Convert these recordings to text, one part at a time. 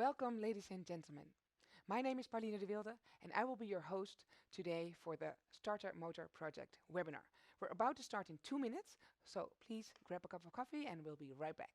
Welcome, ladies and gentlemen. My name is Pauline de Wilde, and I will be your host today for the Starter Motor Project webinar. We're about to start in 2 minutes, so please grab a cup of coffee and we'll be right back.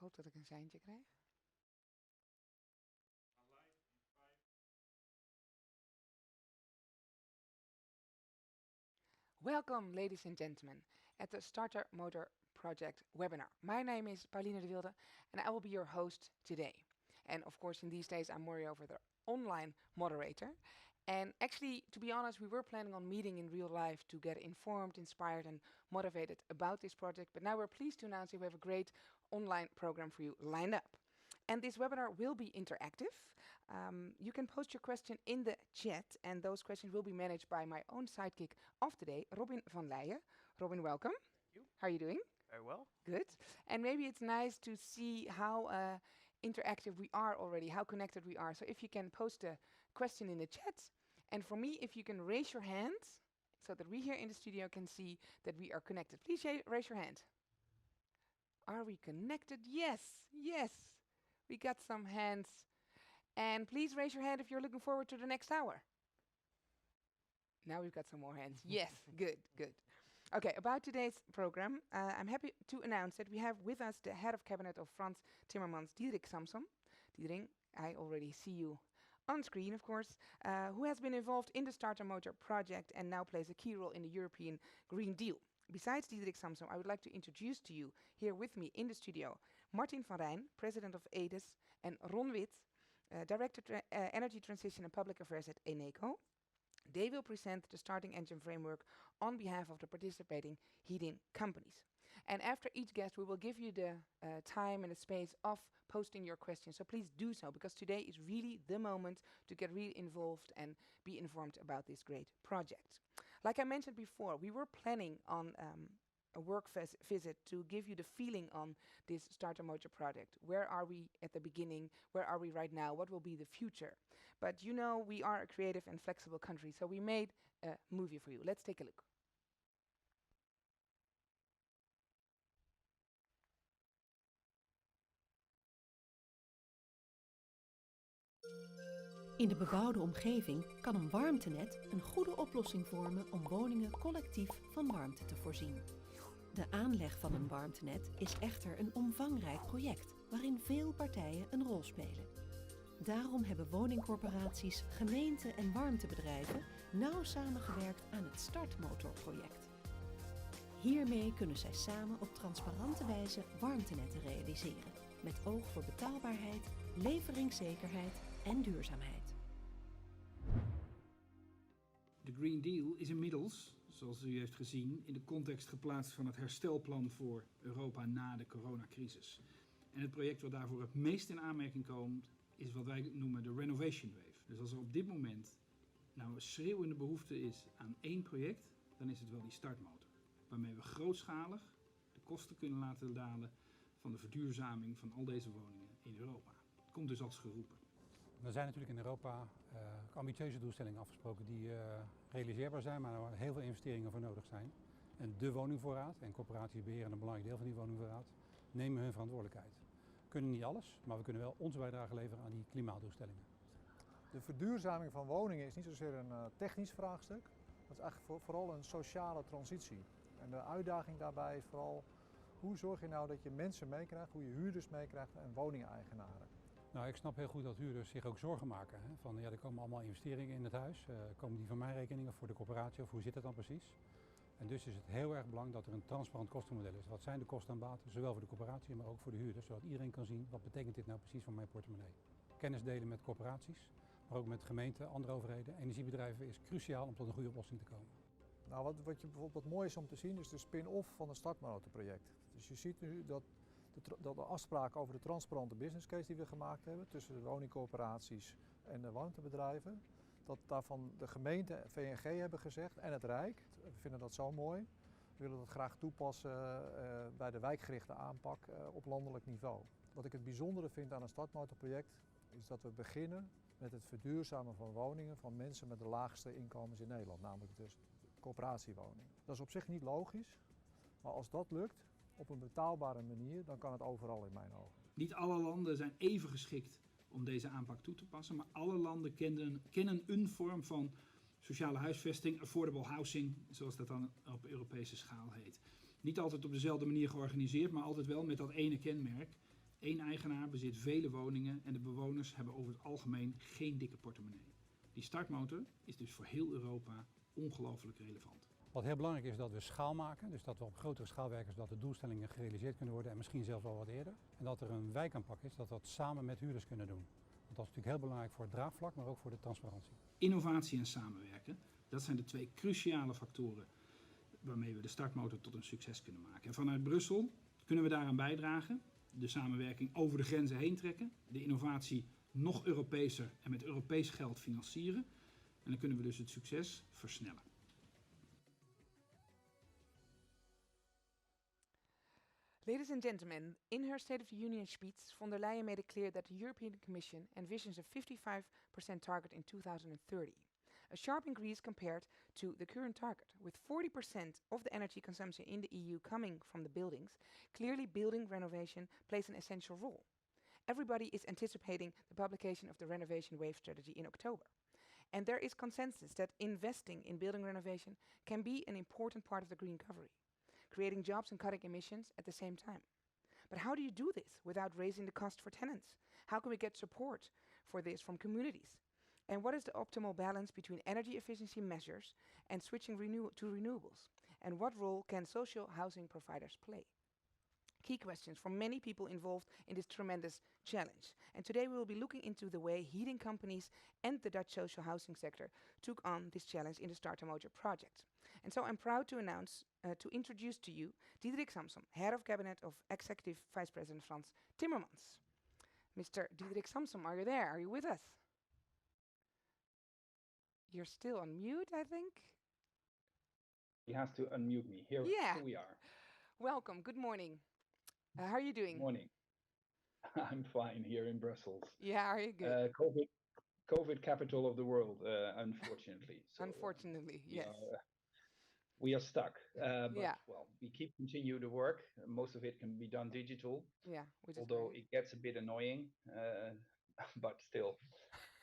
Ik hoop dat ik een seintje krijg. Welcome, ladies and gentlemen, at the Starter Motor Project webinar. My name is Pauline de Wilde, and I will be your host today. And of course, in these days, I'm moreover the online moderator. And actually, to be honest, we were planning on meeting in real life to get informed, inspired, and motivated about this project. But now we're pleased to announce that we have a great online program for you lined up. And this webinar will be interactive. You can post your question in the chat, and those questions will be managed by my own sidekick of today, Robin van Leijen. Robin, welcome. Thank you. How are you doing? Very well. Good. And maybe it's nice to see how interactive we are already, how connected we are. So if you can post a question in the chat, and for me, if you can raise your hand so that we here in the studio can see that we are connected. Please raise your hand. Are we connected? Yes, yes. We got some hands. And please raise your hand if you're looking forward to the next hour. Now we've got some more hands. Yes, good, good. Okay, about today's program, I'm happy to announce that we have with us the head of cabinet of Frans Timmermans, Diederik Samsom. Diederik, I already see you on screen, of course, who has been involved in the Starter Motor project and now plays a key role in the European Green Deal. Besides Diederik Samsom, I would like to introduce to you here with me in the studio Martin van Rijn, president of EDIS, and Ron Wit, Director Energy Transition and Public Affairs at Eneco. They will present the starting engine framework on behalf of the participating heating companies. And after each guest, we will give you the time and the space of posting your questions. So please do so, because today is really the moment to get really involved and be informed about this great project. Like I mentioned before, we were planning on a work visit to give you the feeling on this starter motor project. Where are we at the beginning? Where are we right now? What will be the future? But you know, we are a creative and flexible country, so we made a movie for you. Let's take a look. In de bebouwde omgeving kan een warmtenet een goede oplossing vormen om woningen collectief van warmte te voorzien. De aanleg van een warmtenet is echter een omvangrijk project waarin veel partijen een rol spelen. Daarom hebben woningcorporaties, gemeenten en warmtebedrijven nauw samengewerkt aan het startmotorproject. Hiermee kunnen zij samen op transparante wijze warmtenetten realiseren, met oog voor betaalbaarheid, leveringszekerheid en duurzaamheid. De Green Deal is inmiddels, zoals u heeft gezien, in de context geplaatst van het herstelplan voor Europa na de coronacrisis. En het project wat daarvoor het meest in aanmerking komt, is wat wij noemen de renovation wave. Dus als er op dit moment nou een schreeuwende behoefte is aan één project, dan is het wel die startmotor. Waarmee we grootschalig de kosten kunnen laten dalen van de verduurzaming van al deze woningen in Europa. Het komt dus als geroepen. Er zijn natuurlijk in Europa ambitieuze doelstellingen afgesproken die realiseerbaar zijn, maar waar heel veel investeringen voor nodig zijn. En de woningvoorraad, en corporaties beheren een belangrijk deel van die woningvoorraad, nemen hun verantwoordelijkheid. We kunnen niet alles, maar we kunnen wel onze bijdrage leveren aan die klimaatdoelstellingen. De verduurzaming van woningen is niet zozeer een technisch vraagstuk. Dat is eigenlijk vooral een sociale transitie. En de uitdaging daarbij is vooral, hoe zorg je nou dat je mensen meekrijgt, hoe je huurders meekrijgt en woningeigenaren. Nou, ik snap heel goed dat huurders zich ook zorgen maken. Hè? Van, ja, er komen allemaal investeringen in het huis. Komen die van mijn rekening of voor de corporatie of hoe zit het dan precies? En dus is het heel erg belangrijk dat er een transparant kostenmodel is. Wat zijn de kosten en baten, zowel voor de corporatie, maar ook voor de huurders, zodat iedereen kan zien wat betekent dit nou precies voor mijn portemonnee. Kennis delen met corporaties, maar ook met gemeenten, andere overheden, energiebedrijven is cruciaal om tot een goede oplossing te komen. Nou, wat bijvoorbeeld mooi is om te zien is de spin-off van het startmotorproject. Dus je ziet nu dat de afspraken over de transparante business case die we gemaakt hebben tussen de woningcorporaties en de warmtebedrijven, dat daarvan de gemeente VNG hebben gezegd en het Rijk, we vinden dat zo mooi, we willen dat graag toepassen bij de wijkgerichte aanpak op landelijk niveau. Wat ik het bijzondere vind aan een startmotorproject is dat we beginnen met het verduurzamen van woningen van mensen met de laagste inkomens in Nederland, namelijk dus coöperatiewoningen. Dat is op zich niet logisch, maar als dat lukt op een betaalbare manier, dan kan het overal in mijn ogen. Niet alle landen zijn even geschikt om deze aanpak toe te passen, maar alle landen kennen een vorm van sociale huisvesting, affordable housing, zoals dat dan op Europese schaal heet. Niet altijd op dezelfde manier georganiseerd, maar altijd wel met dat ene kenmerk. Eén eigenaar bezit vele woningen en de bewoners hebben over het algemeen geen dikke portemonnee. Die startmotor is dus voor heel Europa ongelooflijk relevant. Wat heel belangrijk is dat we schaal maken, dus dat we op grotere schaal werken zodat de doelstellingen gerealiseerd kunnen worden en misschien zelfs wel wat eerder. En dat er een wijkaanpak is, dat we dat samen met huurders kunnen doen. Want dat is natuurlijk heel belangrijk voor het draagvlak, maar ook voor de transparantie. Innovatie en samenwerken, dat zijn de twee cruciale factoren waarmee we de startmotor tot een succes kunnen maken. En vanuit Brussel kunnen we daaraan bijdragen, de samenwerking over de grenzen heen trekken, de innovatie nog Europeeser en met Europees geld financieren. En dan kunnen we dus het succes versnellen. Ladies and gentlemen, in her State of the Union speech, von der Leyen made it clear that the European Commission envisions a 55% target in 2030, a sharp increase compared to the current target. With 40% of the energy consumption in the EU coming from the buildings, clearly building renovation plays an essential role. Everybody is anticipating the publication of the Renovation Wave strategy in October. And there is consensus that investing in building renovation can be an important part of the green recovery, creating jobs and cutting emissions at the same time. But how do you do this without raising the cost for tenants? How can we get support for this from communities? And what is the optimal balance between energy efficiency measures and switching to renewables? And what role can social housing providers play? Key questions for many people involved in this tremendous challenge. And today we will be looking into the way heating companies and the Dutch social housing sector took on this challenge in the Starter Motor project. And so I'm proud to introduce to you Diederik Samsom, Head of Cabinet of Executive Vice President Frans Timmermans. Mr. Diederik Samsom, are you there? Are you with us? You're still on mute, I think. He has to unmute me. Here we are. Welcome. Good morning. How are you doing? Morning. I'm fine here in Brussels. Yeah, are you good? COVID capital of the world, unfortunately. So Unfortunately, we yes. are we are stuck. But Yeah, well, we keep continue the work. Most of it can be done digital, yeah, which is although great. it gets a bit annoying. But still,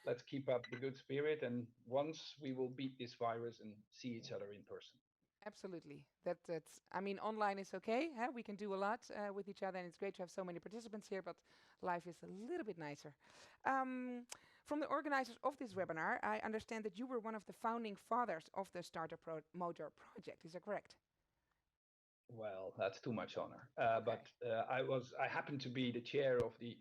let's keep up the good spirit. And once we will beat this virus and see each other in person. Absolutely. That's. I mean, online is okay. Huh? We can do a lot with each other, and it's great to have so many participants here. But life is a little bit nicer. Um, from the organizers of this webinar, I understand that you were one of the founding fathers of the Starter Motor project. Is that correct? Well, that's too much honor. Okay. I happened to be the chair of the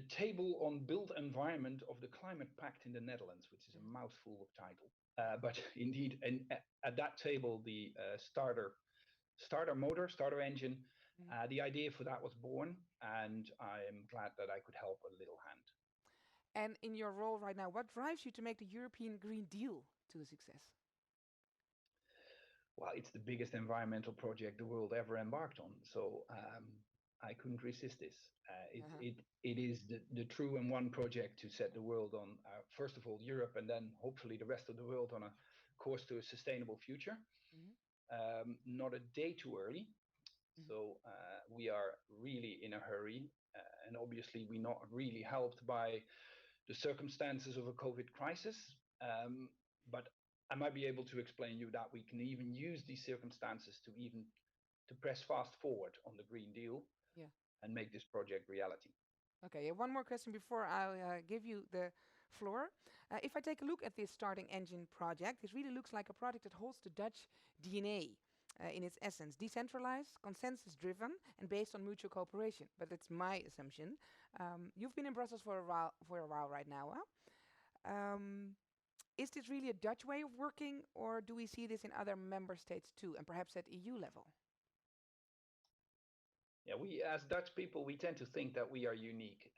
table on built environment of the Climate Pact in the Netherlands, which is a Mhm. mouthful of title. But indeed, and at that table, the starter engine, Mhm. the idea for that was born, and I am glad that I could help a little hand. And in your role right now, what drives you to make the European Green Deal to a success? Well, it's the biggest environmental project the world ever embarked on, so I couldn't resist this. Uh-huh. It is the true and one project to set the world on, first of all, Europe, and then hopefully the rest of the world on a course to a sustainable future. Mhm. Not a day too early, Mhm. so we are really in a hurry, and obviously we're not really helped by the circumstances of a COVID crisis. But I might be able to explain you that we can even use these circumstances to press fast forward on the Green Deal Yeah. and make this project reality. Okay, yeah, one more question before I give you the floor. If I take a look at this starting engine project, this really looks like a project that holds the Dutch DNA in its essence, decentralized, consensus driven, and based on mutual cooperation. But that's my assumption. You've been in Brussels for a while right now. Huh? Is this really a Dutch way of working, or do we see this in other member states too, and perhaps at EU level? Yeah, we as Dutch people, we tend to think that we are unique.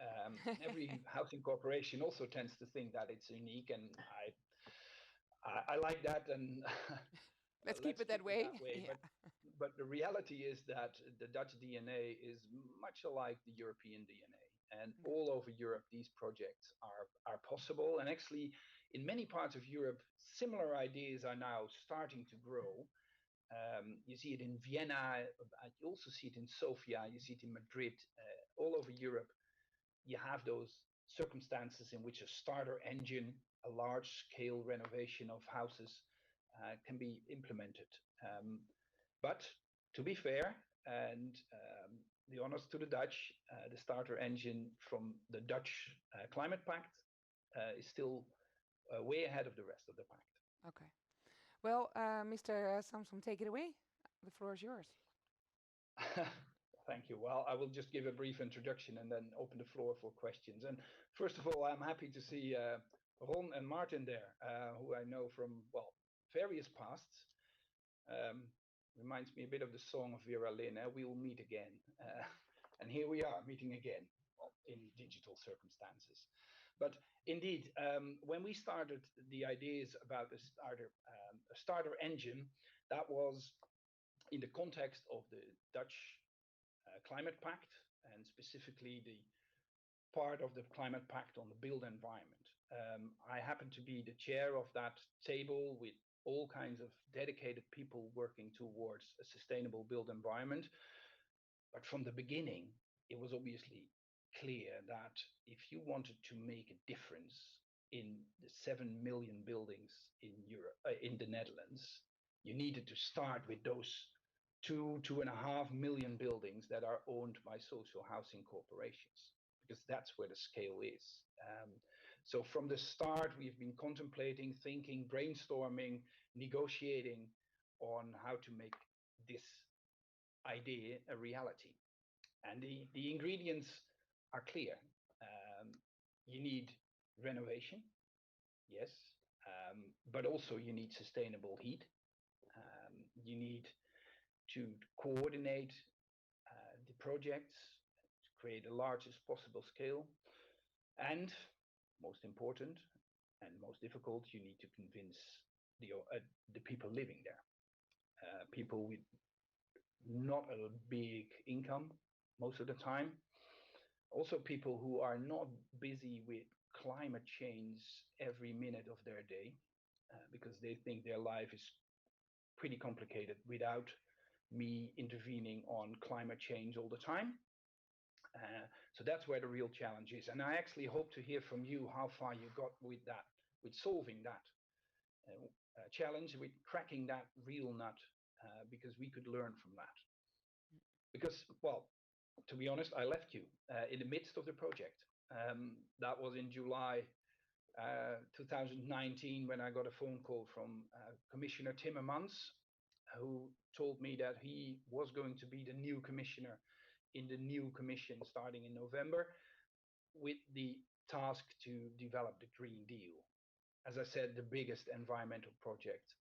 Every housing corporation also tends to think that it's unique, and I like that, and Let's keep let's it that keep it way. that way. Yeah. But the reality is that the Dutch DNA is much alike the European DNA, and Okay. all over Europe, these projects are possible. And actually, in many parts of Europe, similar ideas are now starting to grow. You see it in Vienna. You also see it in Sofia. You see it in Madrid. All over Europe, you have those circumstances in which a starter engine, a large scale renovation of houses, can be implemented. But to be fair, and the honors to the Dutch, the starter engine from the Dutch Climate Pact is still way ahead of the rest of the pact. Okay. Well, Mr. Samson, take it away. The floor is yours. Thank you. Well, I will just give a brief introduction and then open the floor for questions. And first of all, I'm happy to see Ron and Martin there, who I know from, well, various pasts. Um, Reminds me a bit of the song of Vera Lynn, We Will Meet Again. And here we are meeting again, well, in digital circumstances. But indeed, when we started the ideas about a starter engine, that was in the context of the Dutch Climate Pact, and specifically the part of the Climate Pact on the built environment. I happen to be the chair of that table with all kinds of dedicated people working towards a sustainable built environment. But from the beginning, it was obviously clear that if you wanted to make a difference in the 7 million buildings in Europe, in the Netherlands, you needed to start with those 2.5 million buildings that are owned by social housing corporations, because that's where the scale is. So from the start, we've been contemplating, thinking, brainstorming, negotiating on how to make this idea a reality. And the ingredients are clear. Um, you need renovation, yes, but also you need sustainable heat. You need to coordinate the projects to create the largest possible scale. And most important and most difficult, you need to convince the people living there, people with not a big income most of the time. Also, people who are not busy with climate change every minute of their day because they think their life is pretty complicated without me intervening on climate change all the time. So that's where the real challenge is. And I actually hope to hear from you how far you got with that, with solving that challenge, with cracking that real nut, because we could learn from that. Because, well, to be honest, I left you in the midst of the project. That was in July 2019 when I got a phone call from Commissioner Timmermans, who told me that he was going to be the new commissioner in the new commission starting in November with the task to develop the Green Deal. As I said, the biggest environmental project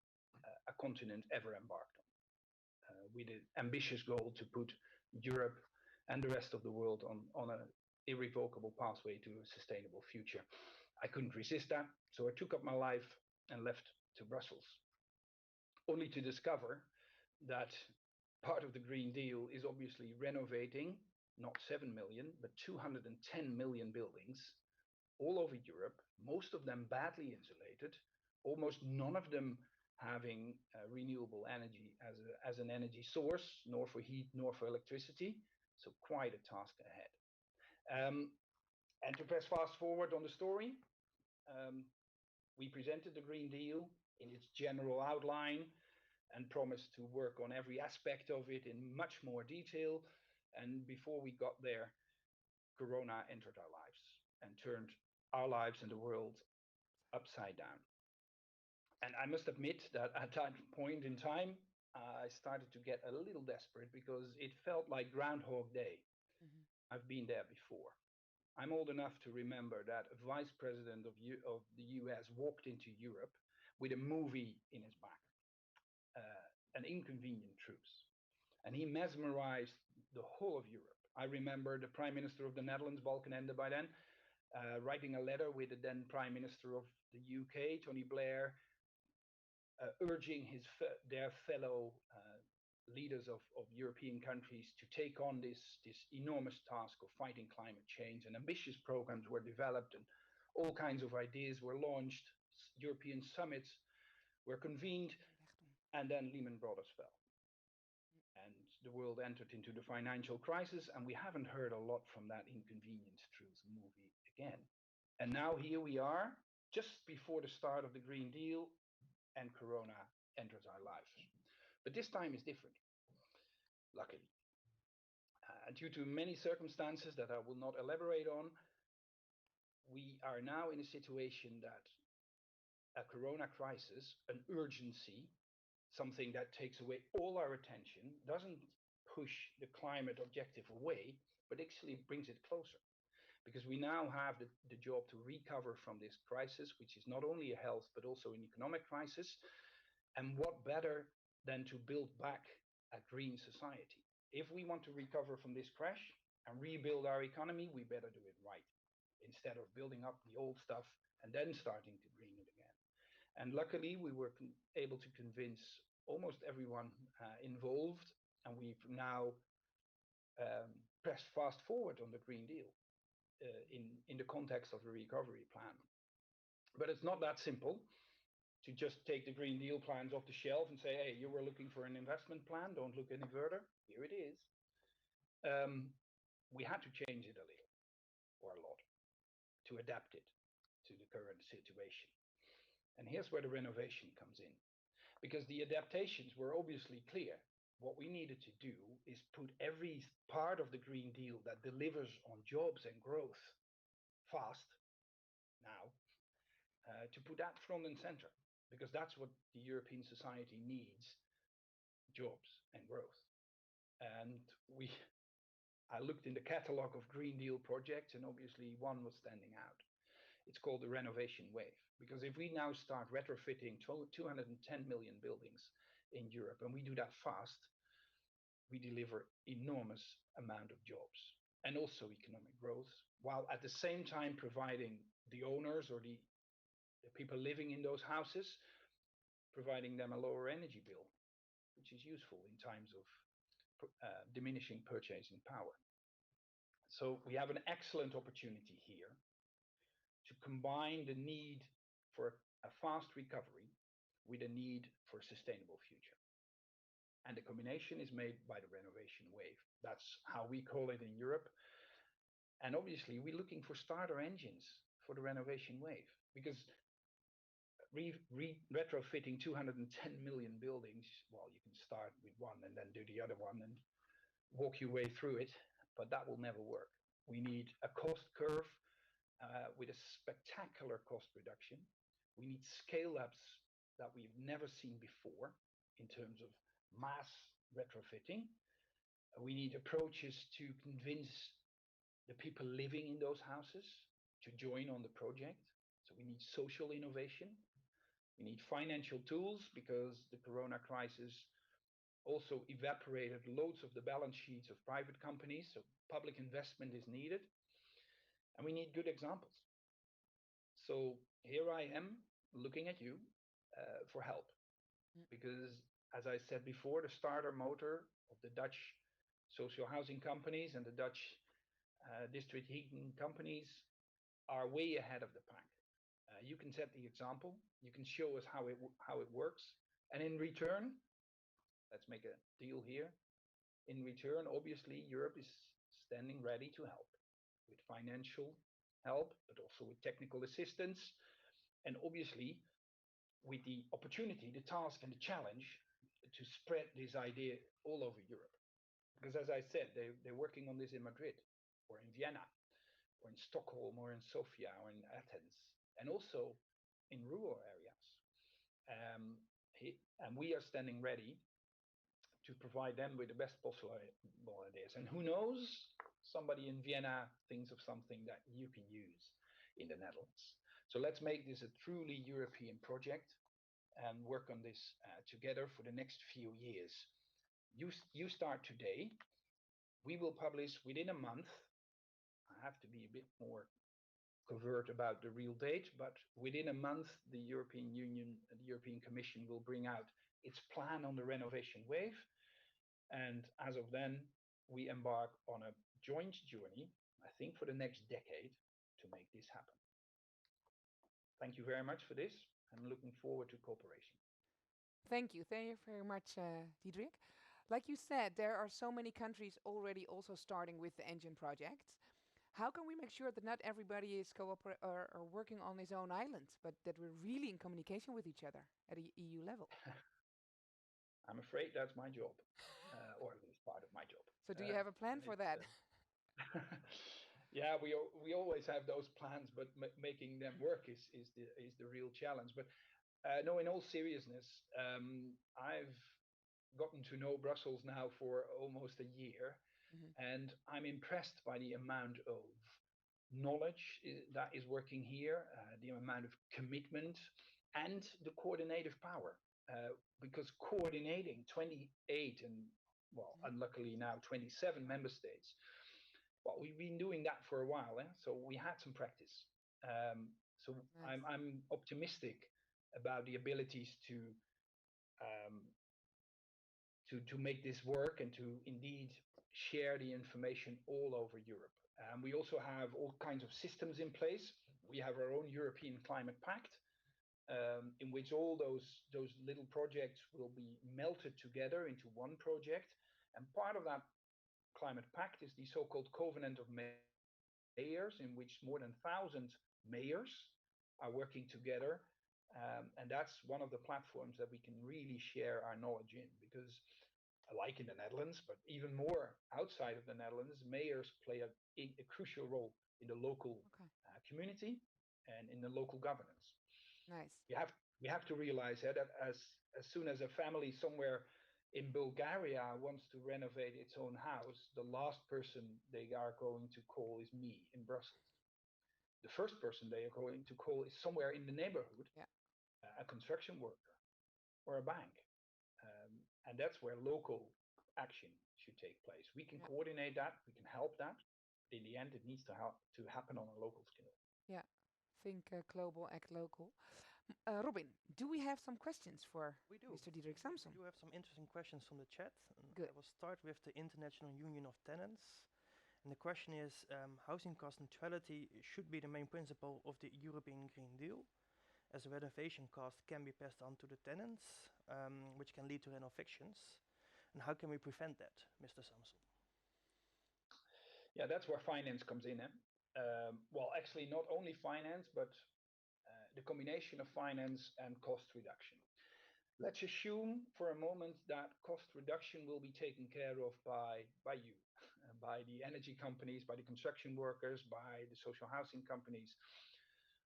a continent ever embarked on, with an ambitious goal to put Europe and the rest of the world on an irrevocable pathway to a sustainable future. I couldn't resist that, so I took up my life and left to Brussels, only to discover that part of the Green Deal is obviously renovating not 7 million, but 210 million buildings all over Europe, most of them badly insulated, almost none of them having renewable energy as an energy source, nor for heat, nor for electricity. So quite a task ahead. And to press fast forward on the story, we presented the Green Deal in its general outline and promised to work on every aspect of it in much more detail. And before we got there, Corona entered our lives and turned our lives and the world upside down. And I must admit that at that point in time, I started to get a little desperate because it felt like Groundhog Day. Mhm. I've been there before. I'm old enough to remember that a vice president of the US walked into Europe with a movie in his back, An Inconvenient Truth. And he mesmerized the whole of Europe. I remember the Prime Minister of the Netherlands, Balkenende, by then, writing a letter with the then Prime Minister of the UK, Tony Blair, urging their fellow leaders of European countries to take on this enormous task of fighting climate change. And ambitious programs were developed and all kinds of ideas were launched. European summits were convened, and then Lehman Brothers fell. And the world entered into the financial crisis, and we haven't heard a lot from that Inconvenient Truth movie again. And now here we are, just before the start of the Green Deal, and Corona enters our lives. But this time is different, luckily. Due to many circumstances that I will not elaborate on, we are now in a situation that a Corona crisis, an urgency, something that takes away all our attention, doesn't push the climate objective away, but actually brings it closer. Because we now have the job to recover from this crisis, which is not only a health, but also an economic crisis. And what better than to build back a green society? If we want to recover from this crash and rebuild our economy, we better do it right, instead of building up the old stuff and then starting to green it again. And luckily, we were able to convince almost everyone involved, and we've now pressed fast forward on the Green Deal in the context of the recovery plan. But it's not that simple to just take the Green Deal plans off the shelf and say, hey, you were looking for an investment plan, don't look any further. Here it is. We had to change it a little, or a lot, to adapt it to the current situation. And here's where the renovation comes in. Because the adaptations were obviously clear. What we needed to do is put every part of the Green Deal that delivers on jobs and growth fast now, to put that front and center, because that's what the European society needs, jobs and growth. And I looked in the catalog of Green Deal projects, and obviously one was standing out. It's called the renovation wave, because if we now start retrofitting 210 million buildings in Europe, and we do that fast, we deliver enormous amount of jobs and also economic growth, while at the same time providing the owners or the people living in those houses, providing them a lower energy bill, which is useful in times of diminishing purchasing power. So we have an excellent opportunity here to combine the need for a fast recovery with a need for a sustainable future. And the combination is made by the renovation wave. That's how we call it in Europe. And obviously, we're looking for starter engines for the renovation wave because retrofitting 210 million buildings, well, you can start with one and then do the other one and walk your way through it, but that will never work. We need a cost curve with a spectacular cost reduction. We need scale ups that we've never seen before in terms of mass retrofitting. We need approaches to convince the people living in those houses to join on the project. So we need social innovation. We need financial tools because the corona crisis also evaporated loads of the balance sheets of private companies. So public investment is needed. And we need good examples. So here I am looking at you for help. Because as I said before, the starter motor of the Dutch social housing companies and the Dutch district heating companies are way ahead of the pack. You can set the example. You can show us how it works. And in return, let's make a deal here. In return, obviously, Europe is standing ready to help with financial help, but also with technical assistance. And obviously, with the opportunity, the task, and the challenge to spread this idea all over Europe. Because as I said, they're working on this in Madrid or in Vienna or in Stockholm or in Sofia or in Athens and also in rural areas. And we are standing ready to provide them with the best possible ideas. And who knows, somebody in Vienna thinks of something that you can use in the Netherlands. So let's make this a truly European project and work on this together for the next few years. You start today. We will publish within a month. I have to be a bit more covert about the real date, but within a month, the European Union, the European Commission will bring out its plan on the renovation wave. And as of then, we embark on a joint journey, I think for the next decade, to make this happen. Thank you very much for this. I'm looking forward to cooperation. Thank you. Thank you very much, Diederik. Like you said, there are so many countries already also starting with the engine projects. How can we make sure that not everybody is or working on his own island, but that we're really in communication with each other at a EU level? I'm afraid that's my job, or at least part of my job. So do you have a plan for that? Yeah, we always have those plans, but making them work is the real challenge. But no, in all seriousness, I've gotten to know Brussels now for almost a year, and I'm impressed by the amount of knowledge that is working here, the amount of commitment, and the coordinative power. Because coordinating 28 and, well, unluckily now 27 member states, well, we've been doing that for a while, so we had some practice. So Nice. I'm optimistic about the abilities to make this work and to indeed share the information all over Europe. We also have all kinds of systems in place. We have our own European Climate Pact, in which all those little projects will be melted together into one project. And part of that Climate Pact is the so-called Covenant of Mayors, in which more than 1,000 mayors are working together. And that's one of the platforms that we can really share our knowledge in, because like in the Netherlands, but even more outside of the Netherlands, mayors play a crucial role in the local community and in the local governance. Nice. We have to realize that as soon as a family somewhere in Bulgaria wants to renovate its own house, the last person they are going to call is me in Brussels. The first person they are going to call is somewhere in the neighborhood, a construction worker or a bank. And that's where local action should take place. We can coordinate that, we can help that. In the end, it needs to happen on a local scale. Yeah, think global, act local. Robin, do we have some questions for We do. Mr. Diederik We Samson? do have some interesting questions from the chat. And Good. I will start with the International Union of Tenants. And the question is, housing cost neutrality should be the main principle of the European Green Deal, as renovation cost can be passed on to the tenants, which can lead to renovictions. And how can we prevent that, Mr. Samson? Yeah, that's where finance comes in. Well, actually, not only finance, but the combination of finance and cost reduction. Let's assume for a moment that cost reduction will be taken care of by you, by the energy companies, by the construction workers, by the social housing companies,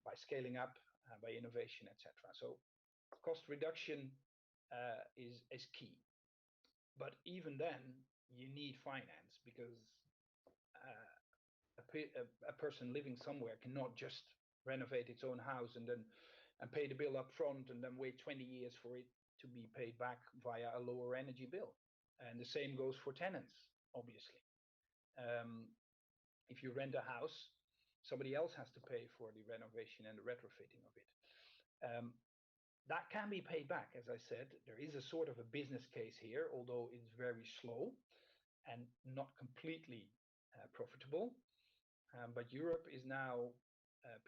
by scaling up, by innovation, etc. So cost reduction is key. But even then, you need finance because a person living somewhere cannot just renovate its own house and pay the bill up front and then wait 20 years for it to be paid back via a lower energy bill. And the same goes for tenants, obviously. If you rent a house, somebody else has to pay for the renovation and the retrofitting of it. That can be paid back, as I said. There is a sort of a business case here, although it's very slow and not completely profitable. But Europe is now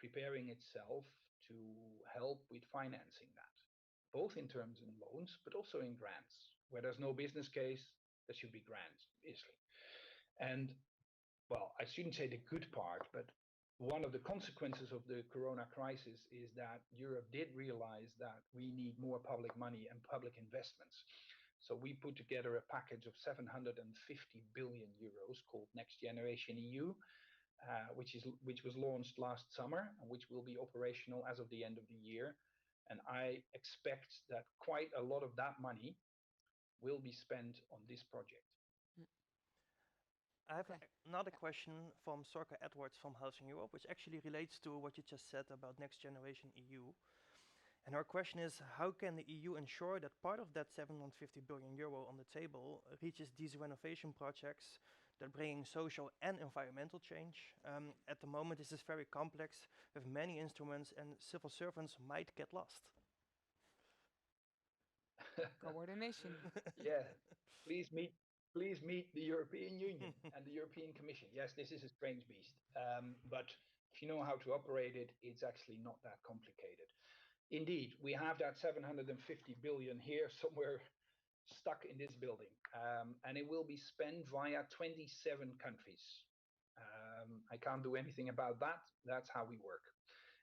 preparing itself to help with financing that, both in terms of loans, but also in grants. Where there's no business case, there should be grants, obviously. And well, I shouldn't say the good part, but one of the consequences of the corona crisis is that Europe did realize that we need more public money and public investments. So we put together a package of 750 billion euros called Next Generation EU, which was launched last summer and which will be operational as of the end of the year. And I expect that quite a lot of that money will be spent on this project. I have Okay. another question from Sorka Edwards from Housing Europe, which actually relates to what you just said about Next Generation EU. And her question is, how can the EU ensure that part of that 750 billion euro on the table reaches these renovation projects that bring social and environmental change? At the moment, this is very complex with many instruments, and civil servants might get lost. Coordination. Yeah, please meet the European Union and the European Commission. Yes, this is a strange beast, but if you know how to operate it, it's actually not that complicated. Indeed, we have that 750 billion here somewhere stuck in this building, and it will be spent via 27 countries. I can't do anything about that. That's how we work.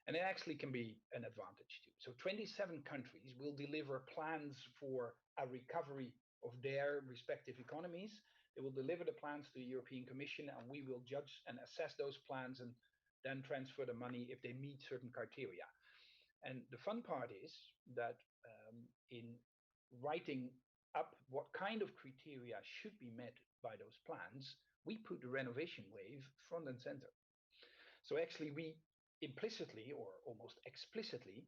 And it actually can be an advantage too. So 27 countries will deliver plans for a recovery of their respective economies. They will deliver the plans to the European Commission, and we will judge and assess those plans and then transfer the money if they meet certain criteria. And the fun part is that in writing up what kind of criteria should be met by those plans, we put the renovation wave front and center. So actually, we implicitly or almost explicitly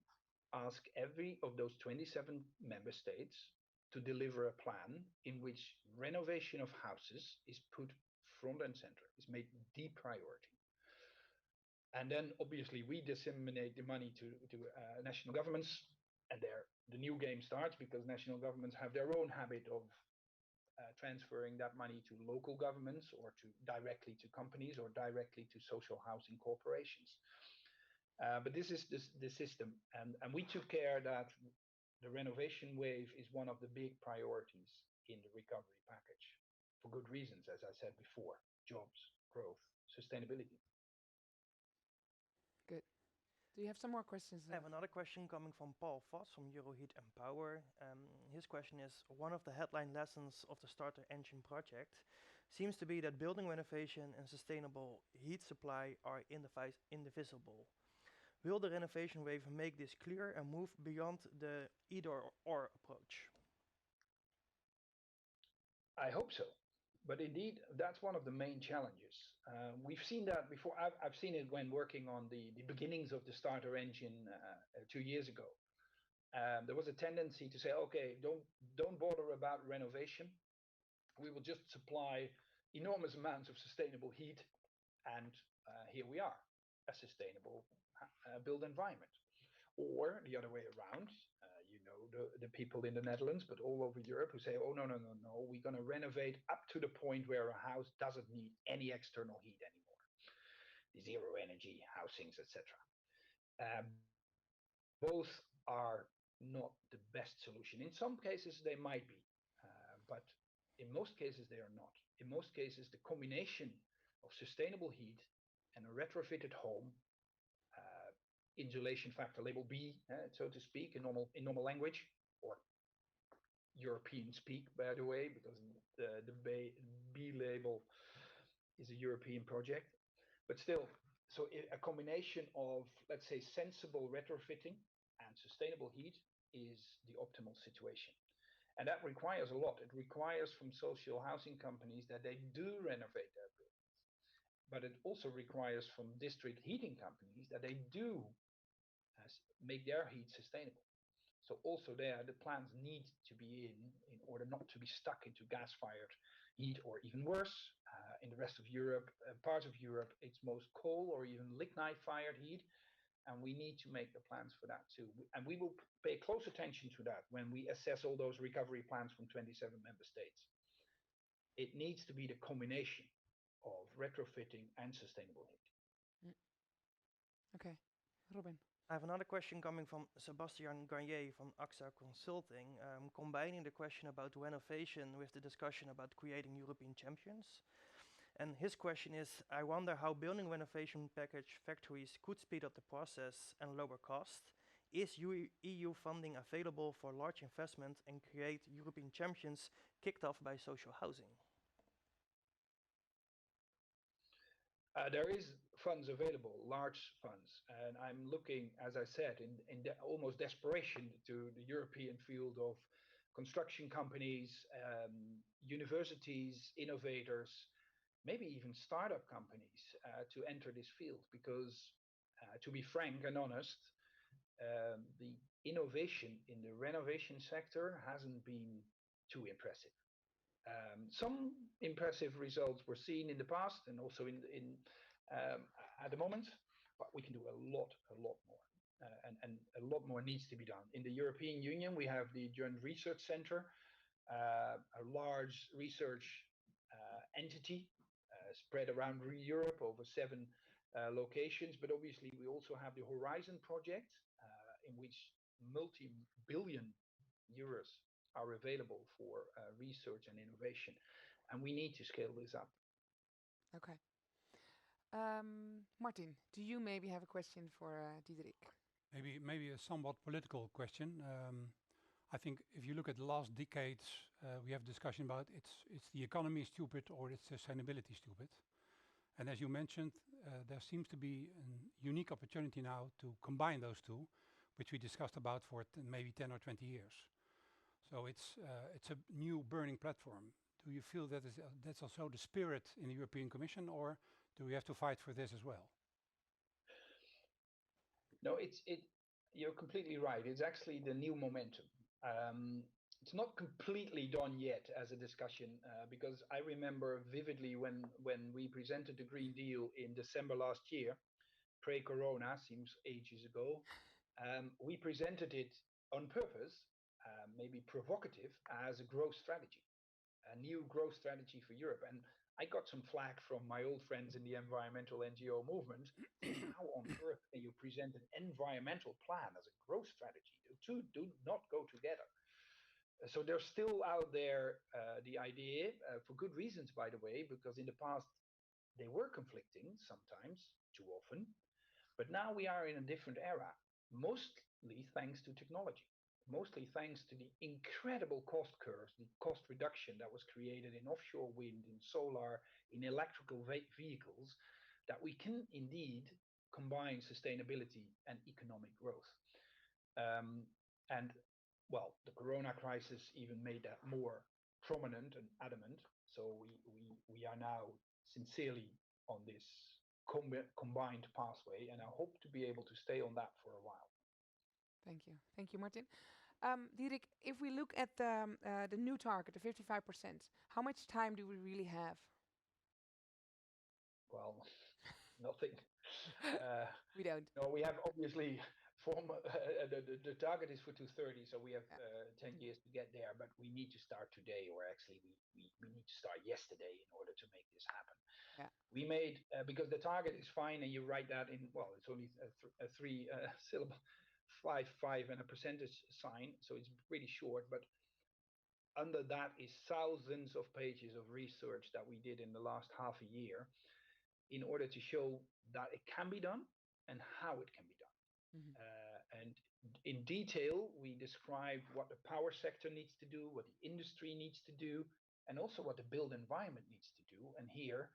ask every of those 27 member states to deliver a plan in which renovation of houses is put front and center, is made the priority. And then obviously we disseminate the money to national governments, and the new game starts because national governments have their own habit of transferring that money to local governments or to directly to companies or directly to social housing corporations. But this is the system, and we took care that the renovation wave is one of the big priorities in the recovery package for good reasons, as I said before: jobs, growth, sustainability. Good. Do you have some more questions? I have another question coming from Paul Voss from Euroheat and Power. His question is, one of the headline lessons of the starter engine project seems to be that building renovation and sustainable heat supply are indivisible. Will the renovation wave make this clear and move beyond the either-or approach? I hope so. But indeed, that's one of the main challenges. We've seen that before. I've seen it when working on the beginnings of the starter engine 2 years ago. There was a tendency to say, okay, don't bother about renovation. We will just supply enormous amounts of sustainable heat, and here we are, a sustainable built environment. Or the other way around, the people in the Netherlands, but all over Europe who say, oh, no, no, no, no, we're going to renovate up to the point where a house doesn't need any external heat anymore. Zero energy housings, etc. Both are not the best solution. In some cases, they might be, but in most cases, they are not. In most cases, the combination of sustainable heat and a retrofitted home, insulation factor label B, so to speak, in normal language, or European speak, by the way, because the B label is a European project. But still, so a combination of, let's say, sensible retrofitting and sustainable heat is the optimal situation. And that requires a lot. It requires from social housing companies that they do renovate their buildings. But it also requires from district heating companies that they do make their heat sustainable. So also there, the plans need to be in order not to be stuck into gas-fired heat, or even worse, in the rest of Europe, parts of Europe, it's most coal or even lignite-fired heat, and we need to make the plans for that too. And we will pay close attention to that when we assess all those recovery plans from 27 member states. It needs to be the combination of retrofitting and sustainable heat. Okay, Robin. I have another question coming from Sebastian Garnier from AXA Consulting, combining the question about renovation with the discussion about creating European champions. And his question is, I wonder how building renovation package factories could speed up the process and lower cost. Is EU funding available for large investment and create European champions kicked off by social housing? There is funds available, large funds, and I'm looking, as I said, in almost desperation to the European field of construction companies, universities, innovators, maybe even startup companies to enter this field, because to be frank and honest, the innovation in the renovation sector hasn't been too impressive. Some impressive results were seen in the past and also at the moment, but we can do a lot more. And a lot more needs to be done. In the European Union, we have the Joint Research Center, a large research entity spread around Europe over 7 locations. But obviously, we also have the Horizon project, in which multi-billion euros are available for research and innovation. And we need to scale this up. Okay. Martin, do you maybe have a question for Diederik? Maybe a somewhat political question. I think if you look at the last decades, we have discussion about it's the economy stupid or it's sustainability stupid. And as you mentioned, there seems to be a unique opportunity now to combine those two, which we discussed about for maybe 10 or 20 years. So it's a new burning platform. Do you feel that that's also the spirit in the European Commission, or do we have to fight for this as well? No, you're completely right. It's actually the new momentum. It's not completely done yet as a discussion, because I remember vividly when we presented the Green Deal in December last year, pre-corona, seems ages ago. We presented it on purpose, maybe provocative, as a growth strategy, a new growth strategy for Europe. And I got some flack from my old friends in the environmental NGO movement. How on earth can you present an environmental plan as a growth strategy? The two do not go together. So there's still out there the idea, for good reasons, by the way, because in the past they were conflicting sometimes, too often. But now we are in a different era, mostly thanks to technology. Mostly thanks to the incredible cost curves, the cost reduction that was created in offshore wind, in solar, in electrical vehicles, that we can indeed combine sustainability and economic growth. And well, the corona crisis even made that more prominent and adamant. So we are now sincerely on this combined pathway, and I hope to be able to stay on that for a while. Thank you, Martin. Diederik, if we look at the new target, the 55%, how much time do we really have? Well, nothing. We don't. No, we have obviously the target is for 2030, so we have 10 years to get there, but we need to start today, or actually we need to start yesterday in order to make this happen. Yeah. We made, because the target is fine, and you write that in, well, it's only a three syllable, five, and a percentage sign, so it's pretty short, but under that is thousands of pages of research that we did in the last half a year in order to show that it can be done and how it can be done. Mhm. And in detail, we describe what the power sector needs to do, what the industry needs to do, and also what the built environment needs to do. And here,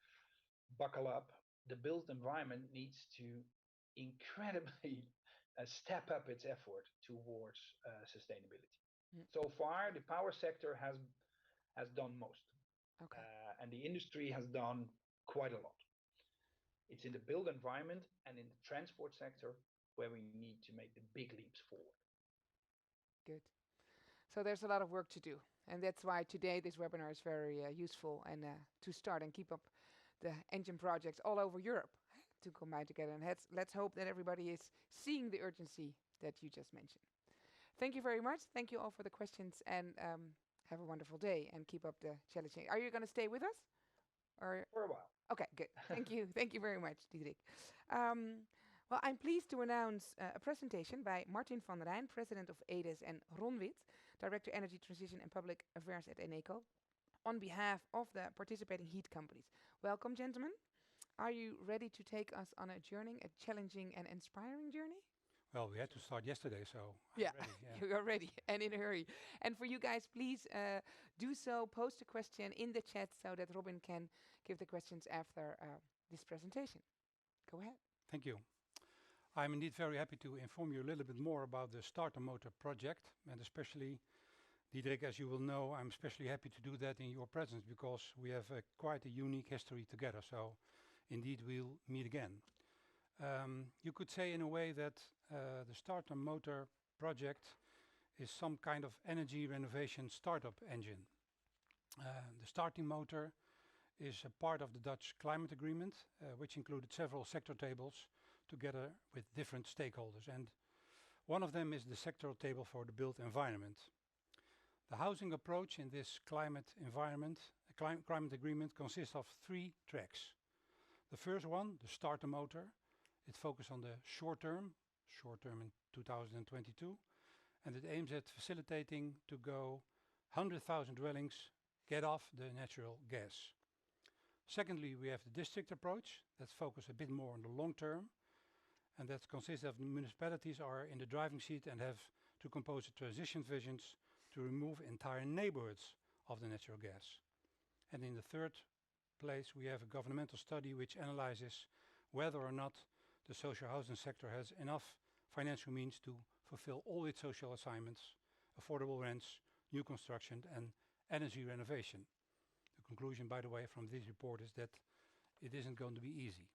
buckle up, the built environment needs to incredibly step up its effort towards sustainability. Mm. So far, the power sector has done most, Okay. and the industry has done quite a lot. It's in the built environment and in the transport sector where we need to make the big leaps forward. Good. So there's a lot of work to do, and that's why today this webinar is very useful and to start and keep up the engine projects all over Europe to combine together. And let's hope that everybody is seeing the urgency that you just mentioned. Thank you very much. Thank you all for the questions, and have a wonderful day and keep up the challenging. Are you going to stay with us? Or For a while. okay, good. Thank you. Thank you very much, Diederik. Well, I'm pleased to announce a presentation by Martin van Rijn, President of ADES, and Ron Wit, Director Energy Transition and Public Affairs at Eneco, on behalf of the participating heat companies. Welcome, gentlemen. Are you ready to take us on a journey, a challenging and inspiring journey? Well, we had to start yesterday, so I'm Yeah, ready. Yeah. you are ready and in a hurry. And for you guys, please do so. Post a question in the chat so that Robin can give the questions after this presentation. Go ahead. Thank you. I'm indeed very happy to inform you a little bit more about the starter motor project, and especially, Diederik, as you will know, I'm especially happy to do that in your presence because we have quite a unique history together. So, indeed, we'll meet again. You could say in a way that the starter motor project is some kind of energy renovation startup engine. The starting motor is a part of the Dutch climate agreement, which included several sector tables together with different stakeholders. And one of them is the sectoral table for the built environment. The housing approach in this climate agreement consists of 3 tracks. The first one, the starter motor, it focuses on the short term in 2022, and it aims at facilitating to go 100,000 dwellings get off the natural gas. Secondly, we have the district approach that focuses a bit more on the long term, and that consists of municipalities are in the driving seat and have to compose a transition visions to remove entire neighborhoods of the natural gas. And in the third place, we have a governmental study which analyzes whether or not the social housing sector has enough financial means to fulfill all its social assignments, affordable rents, new construction and energy renovation. The conclusion, by the way, from this report is that it isn't going to be easy.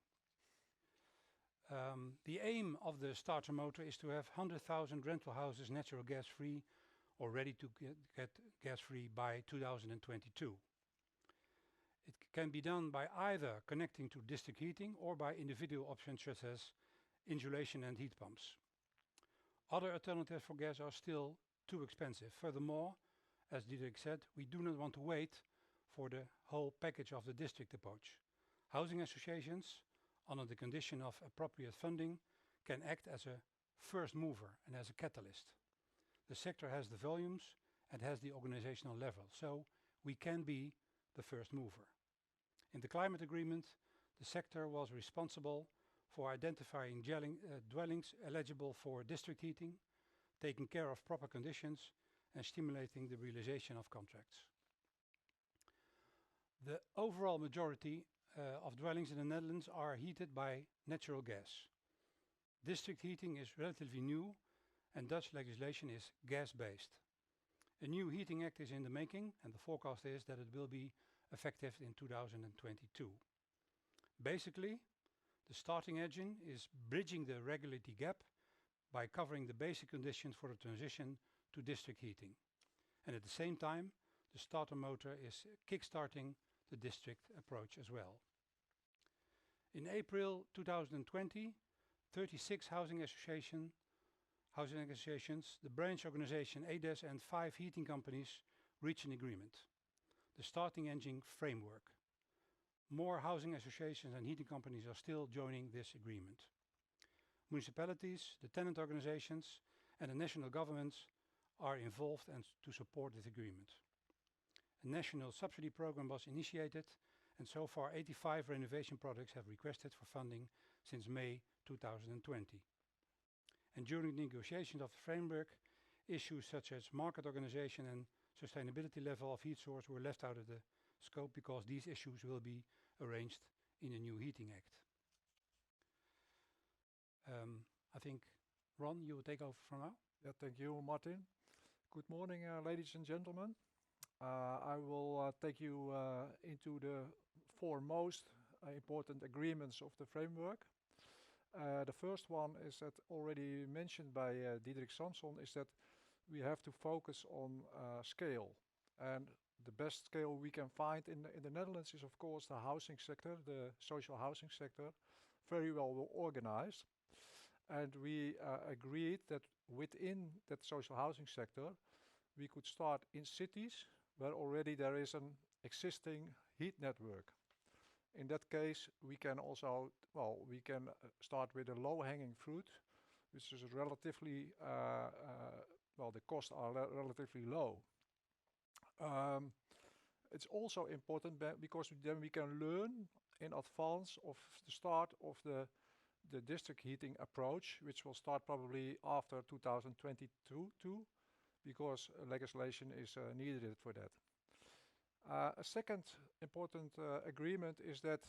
The aim of the starter motor is to have 100,000 rental houses natural gas free or ready to get gas free by 2022. It can be done by either connecting to district heating or by individual options such as insulation and heat pumps. Other alternatives for gas are still too expensive. Furthermore, as Diederik said, we do not want to wait for the whole package of the district approach. Housing associations, under the condition of appropriate funding, can act as a first mover and as a catalyst. The sector has the volumes and has the organizational level, so we can be the first mover. In the climate agreement, the sector was responsible for identifying dwellings eligible for district heating, taking care of proper conditions, and stimulating the realization of contracts. The overall majority of dwellings in the Netherlands are heated by natural gas. District heating is relatively new, and Dutch legislation is gas-based. A new heating act is in the making, and the forecast is that it will be effective in 2022. Basically, the starting engine is bridging the regulatory gap by covering the basic conditions for the transition to district heating. And at the same time, the starter motor is kickstarting the district approach as well. In April 2020, 36 housing associations housing associations, the branch organization ADES and 5 heating companies reached an agreement, the starting engine framework. More housing associations and heating companies are still joining this agreement. Municipalities, the tenant organizations and the national governments are involved and to support this agreement. A national subsidy program was initiated and so far 85 renovation projects have requested for funding since May 2020. And during the negotiations of the framework, issues such as market organization and sustainability level of heat source were left out of the scope because these issues will be arranged in a new heating act. I think, Ron, you will take over from now. Yeah, thank you, Martin. Good morning, ladies and gentlemen. I will take you into the 4 most important agreements of the framework. The first one is that already mentioned by Diederik Samson is that we have to focus on scale. And the best scale we can find in the Netherlands is of course the housing sector, the social housing sector, very well organized. And we agreed that within that social housing sector, we could start in cities where already there is an existing heat network. In that case, we can also, we can start with a low-hanging fruit, which is relatively, the costs are relatively low. It's also important because then we can learn in advance of the start of the district heating approach, which will start probably after 2022 too, because legislation is needed for that. A second important agreement is that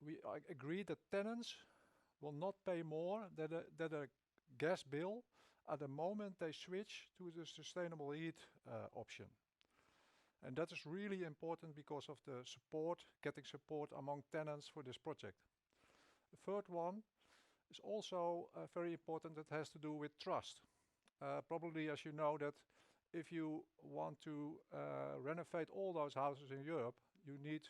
we agree that tenants will not pay more than a gas bill at the moment they switch to the sustainable heat option. And that is really important because of the support, getting support among tenants for this project. The third one is also very important. That has to do with trust. Probably as you know that if you want to renovate all those houses in Europe, you need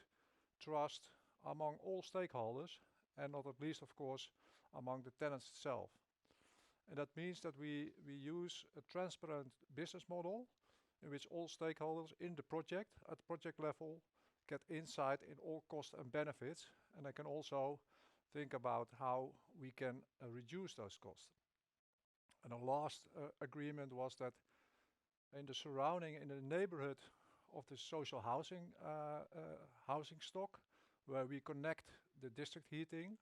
trust among all stakeholders and not at least of course among the tenants itself. And that means that we use a transparent business model in which all stakeholders in the project, at project level, get insight in all costs and benefits, and they can also think about how we can reduce those costs. And the last agreement was that in the surrounding, in the neighborhood of the social housing housing stock, where we connect the district heating,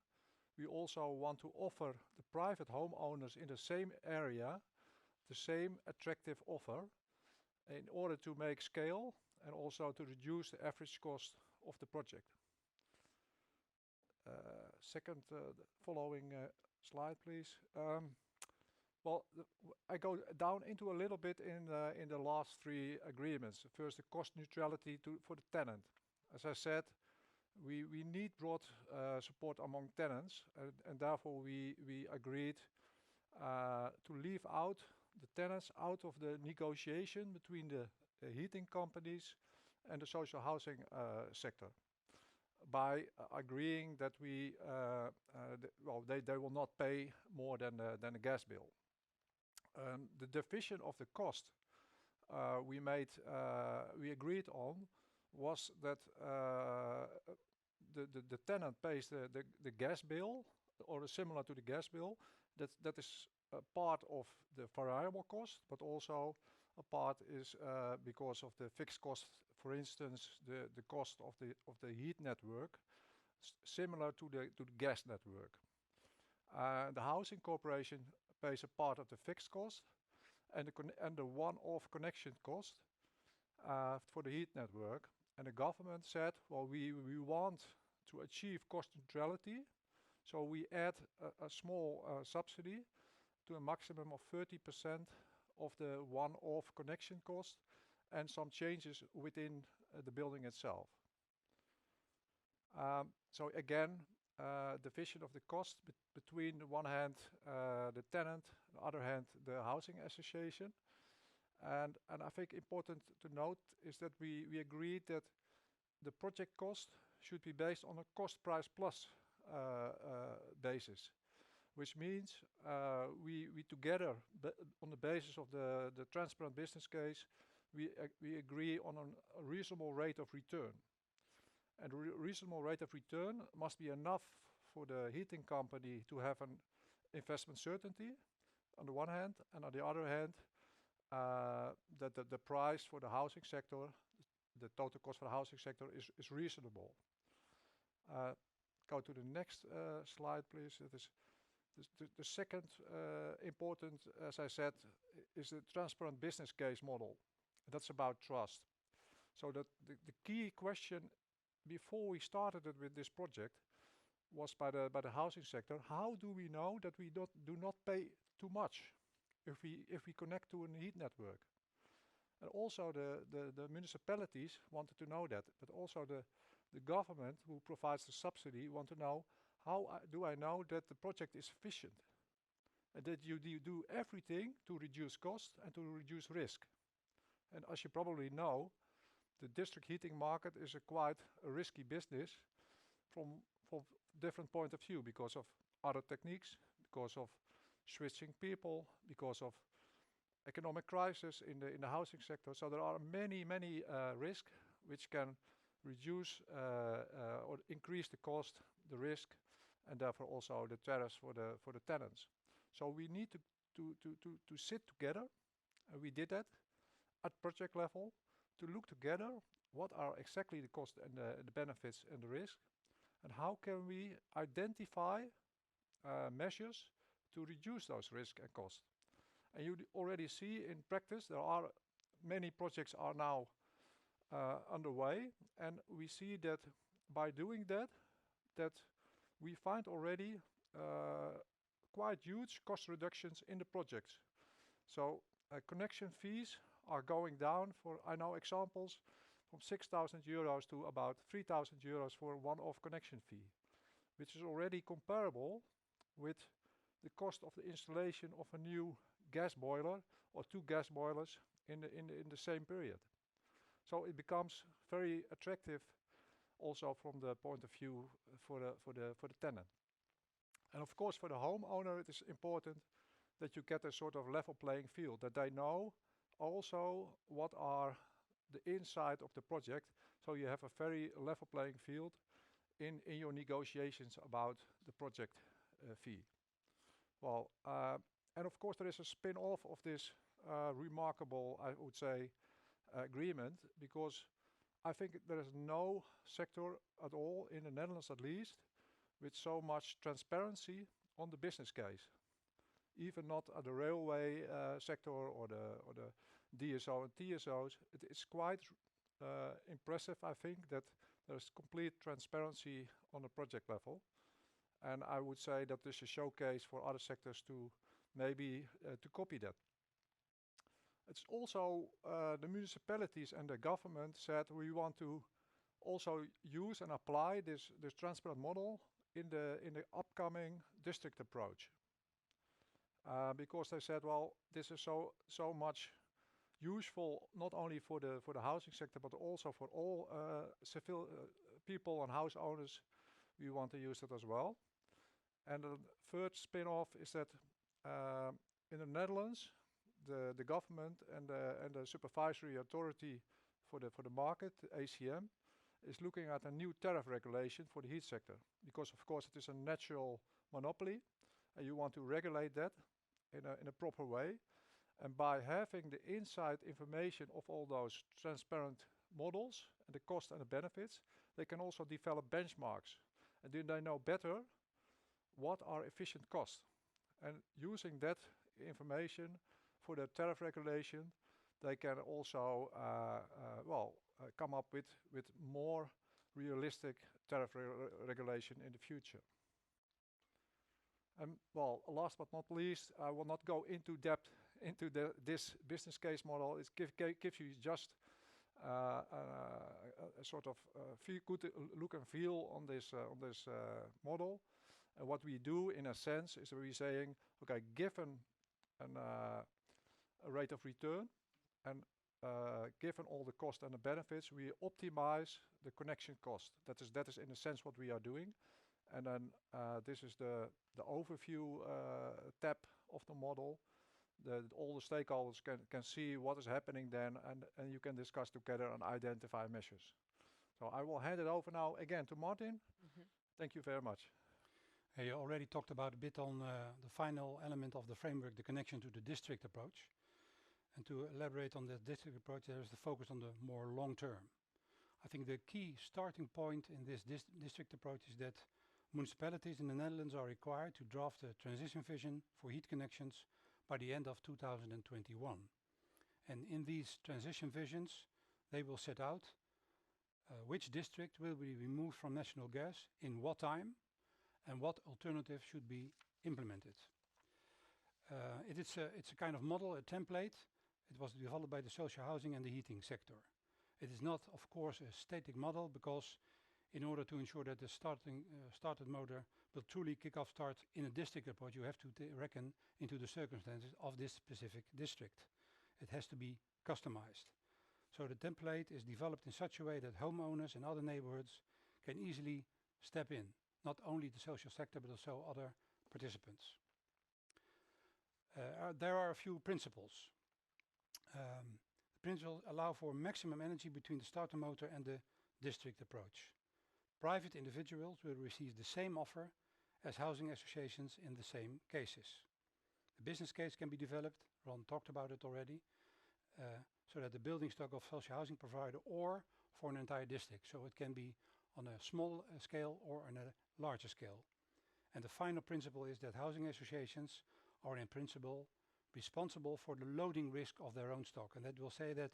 we also want to offer the private homeowners in the same area the same attractive offer in order to make scale and also to reduce the average cost of the project. Second, following slide, please. I go down into a little bit in the last 3 agreements. First, the cost neutrality for the tenant. As I said, we need broad support among tenants, and therefore we agreed to leave out the tenants out of the negotiation between the heating companies and the social housing sector by agreeing that they will not pay more than a gas bill. The division of the cost we agreed on was that the tenant pays the gas bill or similar to the gas bill. That is a part of the variable cost, but also a part is because of the fixed cost. For instance, the cost of the heat network, similar to the gas network. The housing corporation pays a part of the fixed cost and the one-off connection cost for the heat network. And the government said, well, we want to achieve cost neutrality, so we add a small subsidy to a maximum of 30% of the one-off connection cost and some changes within the building itself. So again, division of the cost between the one hand the tenant, the other hand the housing association. And I think important to note is that we agreed that the project cost should be based on a cost price plus basis. which means we together, on the basis of the transparent business case, we agree on a reasonable rate of return. And the reasonable rate of return must be enough for the heating company to have an investment certainty on the one hand, and on the other hand, that the price for the housing sector, the total cost for the housing sector is reasonable. Go to the next slide, please. It is the second important, as I said, is the transparent business case model. That's about trust. So that the key question before we started it with this project was by the housing sector. How do we know that we do not pay too much if we connect to a heat network? And also the municipalities wanted to know that, but also the government who provides the subsidy want to know, how do I know that the project is efficient and that you do everything to reduce cost and to reduce risk. And as you probably know, the district heating market is quite a risky business from different point of view, because of other techniques, because of switching people, because of economic crisis in the housing sector. So there are many risks which can reduce or increase the cost, the risk, and therefore also the tariffs for the tenants. So we need to sit together, and we did that at project level, to look together what are exactly the cost and the benefits and the risk, and how can we identify measures to reduce those risks and costs. And you already see in practice there are many projects are now underway, and we see that by doing that we find already quite huge cost reductions in the projects. So connection fees are going down for, I know examples, from 6,000 euros to about 3,000 euros for a one-off connection fee, which is already comparable with the cost of the installation of a new gas boiler or 2 gas boilers in the same period. So it becomes very attractive also from the point of view for the tenant. And of course for the homeowner it is important that you get a sort of level playing field, that they know also what are the inside of the project, so you have a very level playing field in your negotiations about the project fee. Well, and of course there is a spin-off of this remarkable, I would say, agreement, because I think there is no sector at all, in the Netherlands at least, with so much transparency on the business case. Even not at the railway sector or the DSO and TSOs. It is quite impressive, I think, that there is complete transparency on the project level. And I would say that this is a showcase for other sectors to maybe to copy that. It's also the municipalities and the government said we want to also use and apply this transparent model in the upcoming district approach. Because they said, well, this is so much useful not only for the housing sector but also for all civil people and house owners. We want to use it as well. And the third spin-off is that in the Netherlands, the government and the supervisory authority for the market, ACM, is looking at a new tariff regulation for the heat sector, because of course it is a natural monopoly, and you want to regulate that in a proper way. And by having the inside information of all those transparent models and the cost and the benefits, they can also develop benchmarks, and then they know better what are efficient costs. And using that information for the tariff regulation, they can also come up with more realistic tariff regulation in the future. And well, last but not least, I will not go into depth into this business case model. It gives you just a sort of good look and feel on this model. And what we do, in a sense, is we're saying, okay, given a rate of return and given all the cost and the benefits, we optimize the connection cost. That is in a sense what we are doing. And then this is the overview tab of the model. All the stakeholders can see what is happening then, and you can discuss together and identify measures. So I will hand it over now again to Martin. Thank you very much. You already talked about a bit on the final element of the framework, the connection to the district approach. And to elaborate on the district approach, there is the focus on the more long term. I think the key starting point in this district approach is that municipalities in the Netherlands are required to draft a transition vision for heat connections by the end of 2021. And in these transition visions, they will set out which district will be removed from national gas, in what time, and what alternatives should be implemented. It's a kind of model, a template. It was developed by the social housing and the heating sector. It is not, of course, a static model, because in order to ensure that the started motor will truly kick off start in a district approach, you have to reckon into the circumstances of this specific district. It has to be customized. So the template is developed in such a way that homeowners in other neighborhoods can easily step in, not only the social sector but also other participants. There are a few principles. The principles allow for maximum energy between the starter motor and the district approach. Private individuals will receive the same offer as housing associations in the same cases. The business case can be developed, Ron talked about it already, so that the building stock of social housing provider or for an entire district. So it can be on a small scale or on a larger scale. And the final principle is that housing associations are in principle responsible for the loading risk of their own stock. And that will say that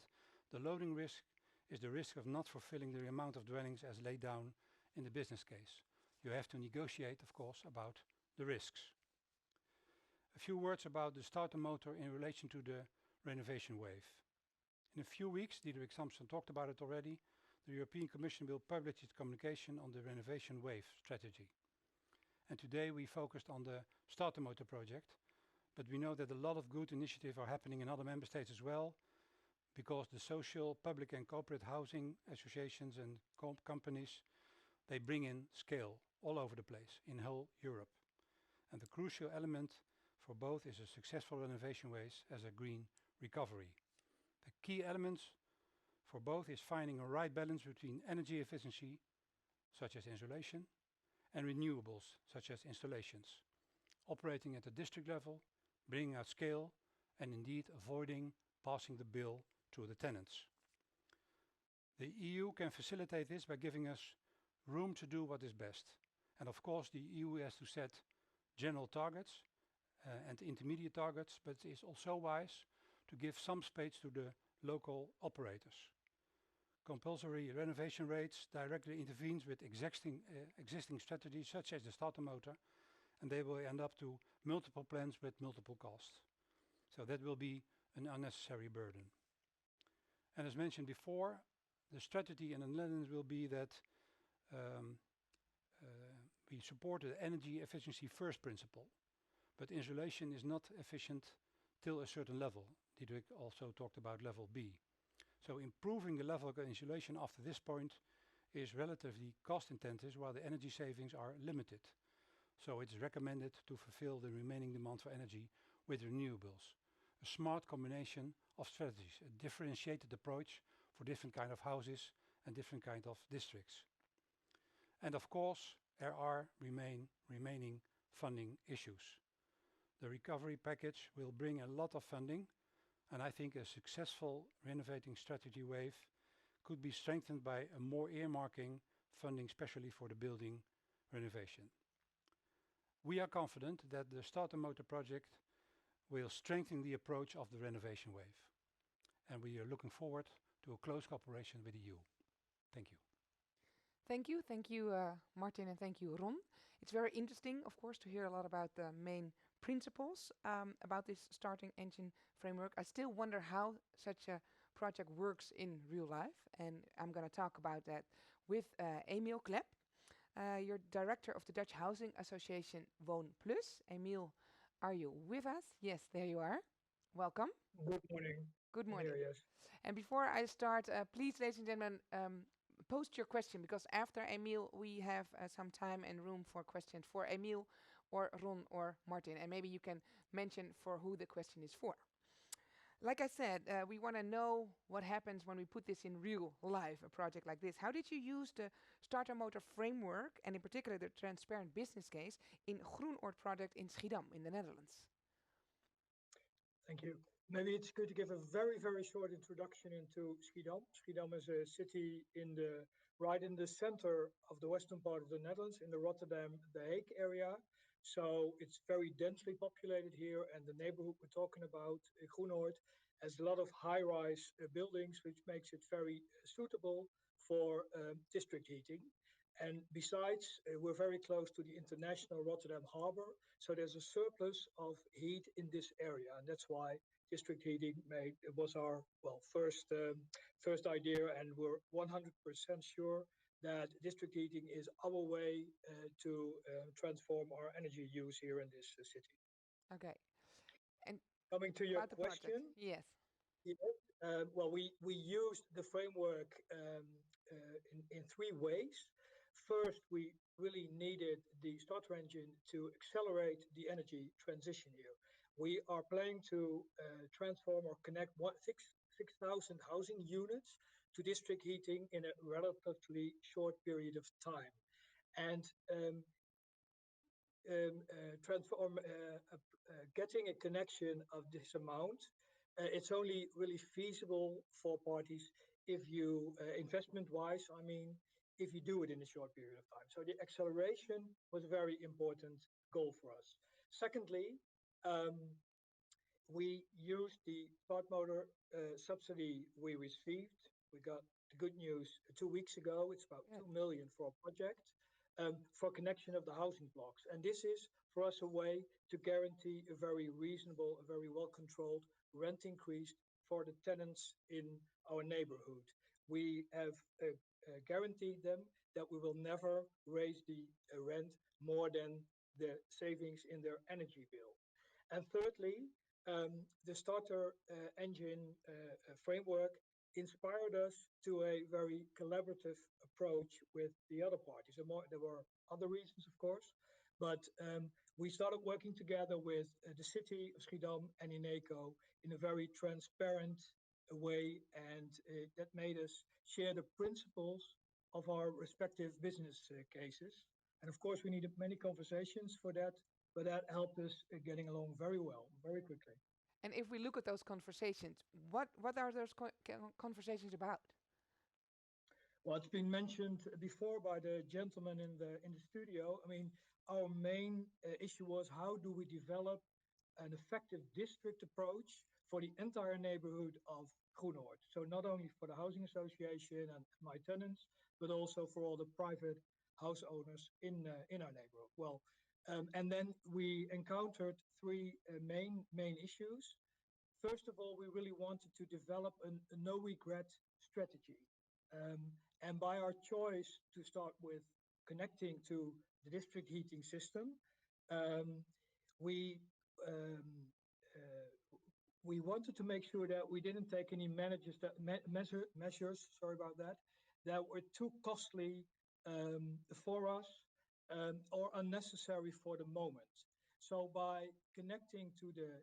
the loading risk is the risk of not fulfilling the amount of dwellings as laid down in the business case. You have to negotiate, of course, about the risks. A few words about the starter motor in relation to the renovation wave. In a few weeks, Diederik Samson talked about it already, the European Commission will publish its communication on the renovation wave strategy. And today we focused on the starter motor project, but we know that a lot of good initiatives are happening in other member states as well, because the social, public and corporate housing associations and companies, they bring in scale all over the place in whole Europe. And the crucial element for both is a successful renovation waves as a green recovery. The key elements for both is finding a right balance between energy efficiency, such as insulation, and renewables, such as installations, operating at the district level, bringing out scale, and indeed avoiding passing the bill to the tenants. The EU can facilitate this by giving us room to do what is best. And of course the EU has to set general targets and intermediate targets, but it is also wise to give some space to the local operators. Compulsory renovation rates directly intervenes with existing strategies such as the starter motor, and they will end up to multiple plans with multiple costs. So that will be an unnecessary burden. And as mentioned before, the strategy in the Netherlands will be that we support the energy efficiency first principle, but insulation is not efficient till a certain level. Diederik also talked about level B. So improving the level of insulation after this point is relatively cost intensive, while the energy savings are limited. So it's recommended to fulfill the remaining demand for energy with renewables. A smart combination of strategies, a differentiated approach for different kind of houses and different kind of districts. And of course, there are remaining funding issues. The recovery package will bring a lot of funding, and I think a successful renovating strategy wave could be strengthened by a more earmarking funding, especially for the building renovation. We are confident that the starter motor project will strengthen the approach of the renovation wave, and we are looking forward to a close cooperation with the EU. Thank you. Thank you, Martin, and thank you, Ron. It's very interesting, of course, to hear a lot about the main principles about this starting engine framework. I still wonder how such a project works in real life, and I'm going to talk about that with Emiel Klep. You're director of the Dutch Housing Association Woon Plus. Emiel, are you with us? Yes, there you are. Welcome. Good morning. Good morning. Here, yes. And before I start, please, ladies and gentlemen, post your question, because after Emil, we have some time and room for questions for Emil or Ron or Martin. And maybe you can mention for who the question is for. Like I said, we want to know what happens when we put this in real life, a project like this. How did you use the starter motor framework, and in particular the transparent business case, in Groenoord project in Schiedam in the Netherlands? Thank you. Maybe it's good to give a very, very short introduction into Schiedam. Schiedam is a city right in the center of the western part of the Netherlands, in the Rotterdam-The Hague area. So it's very densely populated here, and the neighborhood we're talking about, Groenoord, has a lot of high-rise buildings, which makes it very suitable for district heating. And besides, we're very close to the international Rotterdam harbor, so there's a surplus of heat in this area, and that's why district heating was our first idea, and we're 100% sure that district heating is our way to transform our energy use here in this city. Okay. And coming to your about the project, question, yes. yes, well, we used the framework in three ways. First, we really needed the starter engine to accelerate the energy transition here. We are planning to transform or connect 6,000 housing units to district heating in a relatively short period of time. And getting a connection of this amount, it's only really feasible for parties if you, investment-wise, I mean, if you do it in a short period of time. So the acceleration was a very important goal for us. Secondly, we used the smart motor subsidy we received. We got the good news 2 weeks ago. It's about 2 million for a project for connection of the housing blocks. And this is for us a way to guarantee a very reasonable, a very well-controlled rent increase for the tenants in our neighborhood. We have guaranteed them that we will never raise the rent more than the savings in their energy bill. And thirdly, the starter engine framework inspired us to a very collaborative approach with the other parties. There were other reasons, of course, but we started working together with the city of Schiedam and Eneco in a very transparent way, and that made us share the principles of our respective business cases. And of course, we needed many conversations for that, but that helped us getting along very well, very quickly. And if we look at those conversations, what are those conversations about? Well, it's been mentioned before by the gentleman in the studio. I mean, our main issue was how do we develop an effective district approach for the entire neighborhood of Groenoord. So not only for the housing association and my tenants, but also for all the private house owners in our neighborhood. Well, and then we encountered three main issues. First of all, we really wanted to develop a no-regret strategy. And by our choice to start with connecting to the district heating system, we wanted to make sure that we didn't take any measures, sorry about that were too costly for us or unnecessary for the moment. So by connecting to the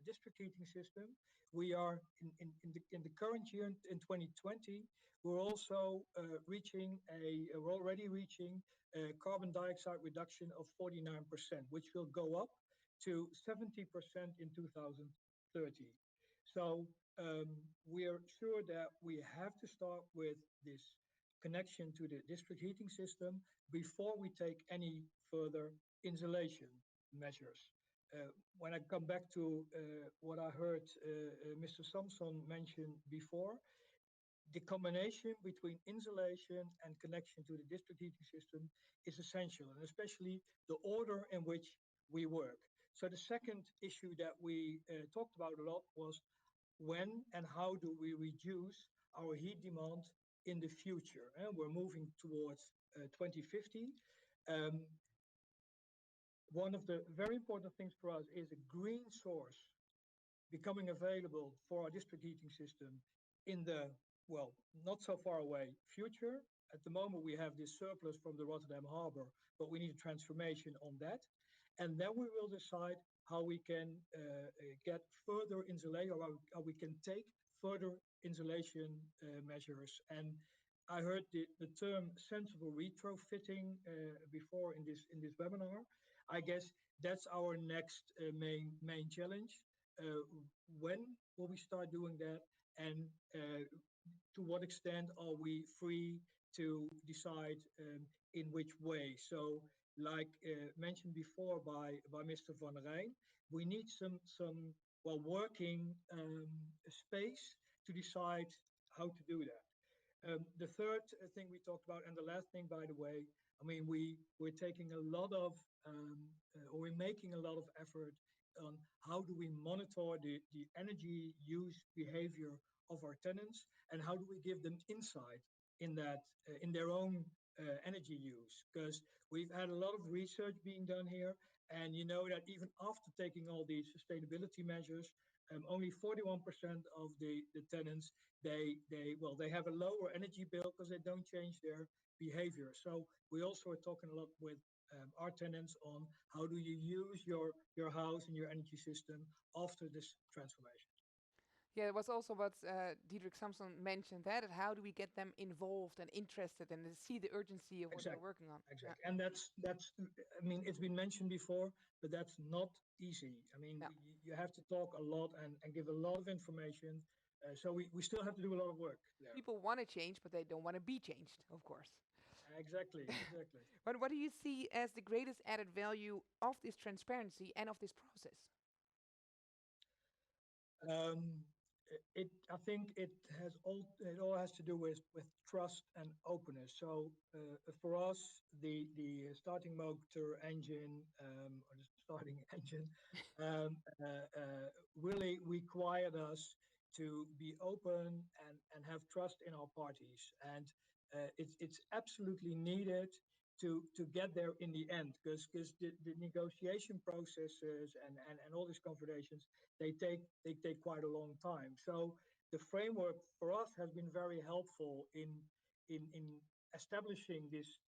district heating system, we are in the current year, in 2020, we're also we're already reaching a carbon dioxide reduction of 49%, which will go up to 70% in 2030. So we are sure that we have to start with this connection to the district heating system before we take any further insulation measures. When I come back to what I heard Mr. Samson mention before, the combination between insulation and connection to the district heating system is essential, and especially the order in which we work. So the second issue that we talked about a lot was when and how do we reduce our heat demand in the future. We're moving towards 2050. One of the very important things for us is a green source becoming available for our district heating system in the, well, not so far away future. at the moment we have this surplus from the Rotterdam harbor, but we need a transformation on that. And then we will decide how we can get further insulation, or how we can take further insulation measures. And I heard the term sensible retrofitting before in this webinar. I guess that's our next main challenge. When will we start doing that, and to what extent are we free to decide in which way? So, like mentioned before by Mr. Van Rijn, we need some working space to decide how to do that. The third thing we talked about, and the last thing, by the way, I mean, we're taking a lot of, or we're making a lot of effort on how do we monitor the energy use behavior of our tenants, and how do we give them insight in that, in their own energy use. Because we've had a lot of research being done here, and you know that even after taking all these sustainability measures, only 41% of the tenants, they have a lower energy bill because they don't change their behavior. So we also are talking a lot with our tenants on how do you use your house and your energy system after this transformation. Yeah, it was also what Diederik Samson mentioned, that how do we get them involved and interested and see the urgency of what they're working on. Exactly. And that's, I mean, it's been mentioned before, but that's not easy. I mean, you have to talk a lot and give a lot of information. So we still have to do a lot of work there. People want to change, but they don't want to be changed, of course. Exactly. But what do you see as the greatest added value of this transparency and of this process? I think it all has to do with trust and openness. So for us, the starting motor engine, or the starting engine, really required us to be open and have trust in our parties. And it's absolutely needed to get there in the end, because the negotiation processes and all these conversations, they take quite a long time. So the framework for us has been very helpful in establishing this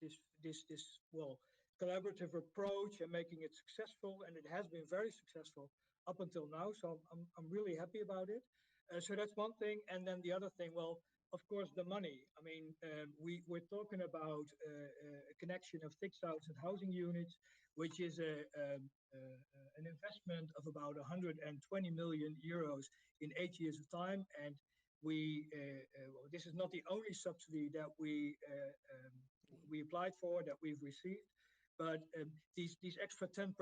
collaborative approach and making it successful, and it has been very successful up until now. So I'm really happy about it. So that's one thing, and then the other thing, well, of course, the money. I mean, we're talking about a connection of 6,000 housing units, which is an investment of about 120 million euros in 8 years of time. And this is not the only subsidy that we applied for, that we've received, but these extra 10%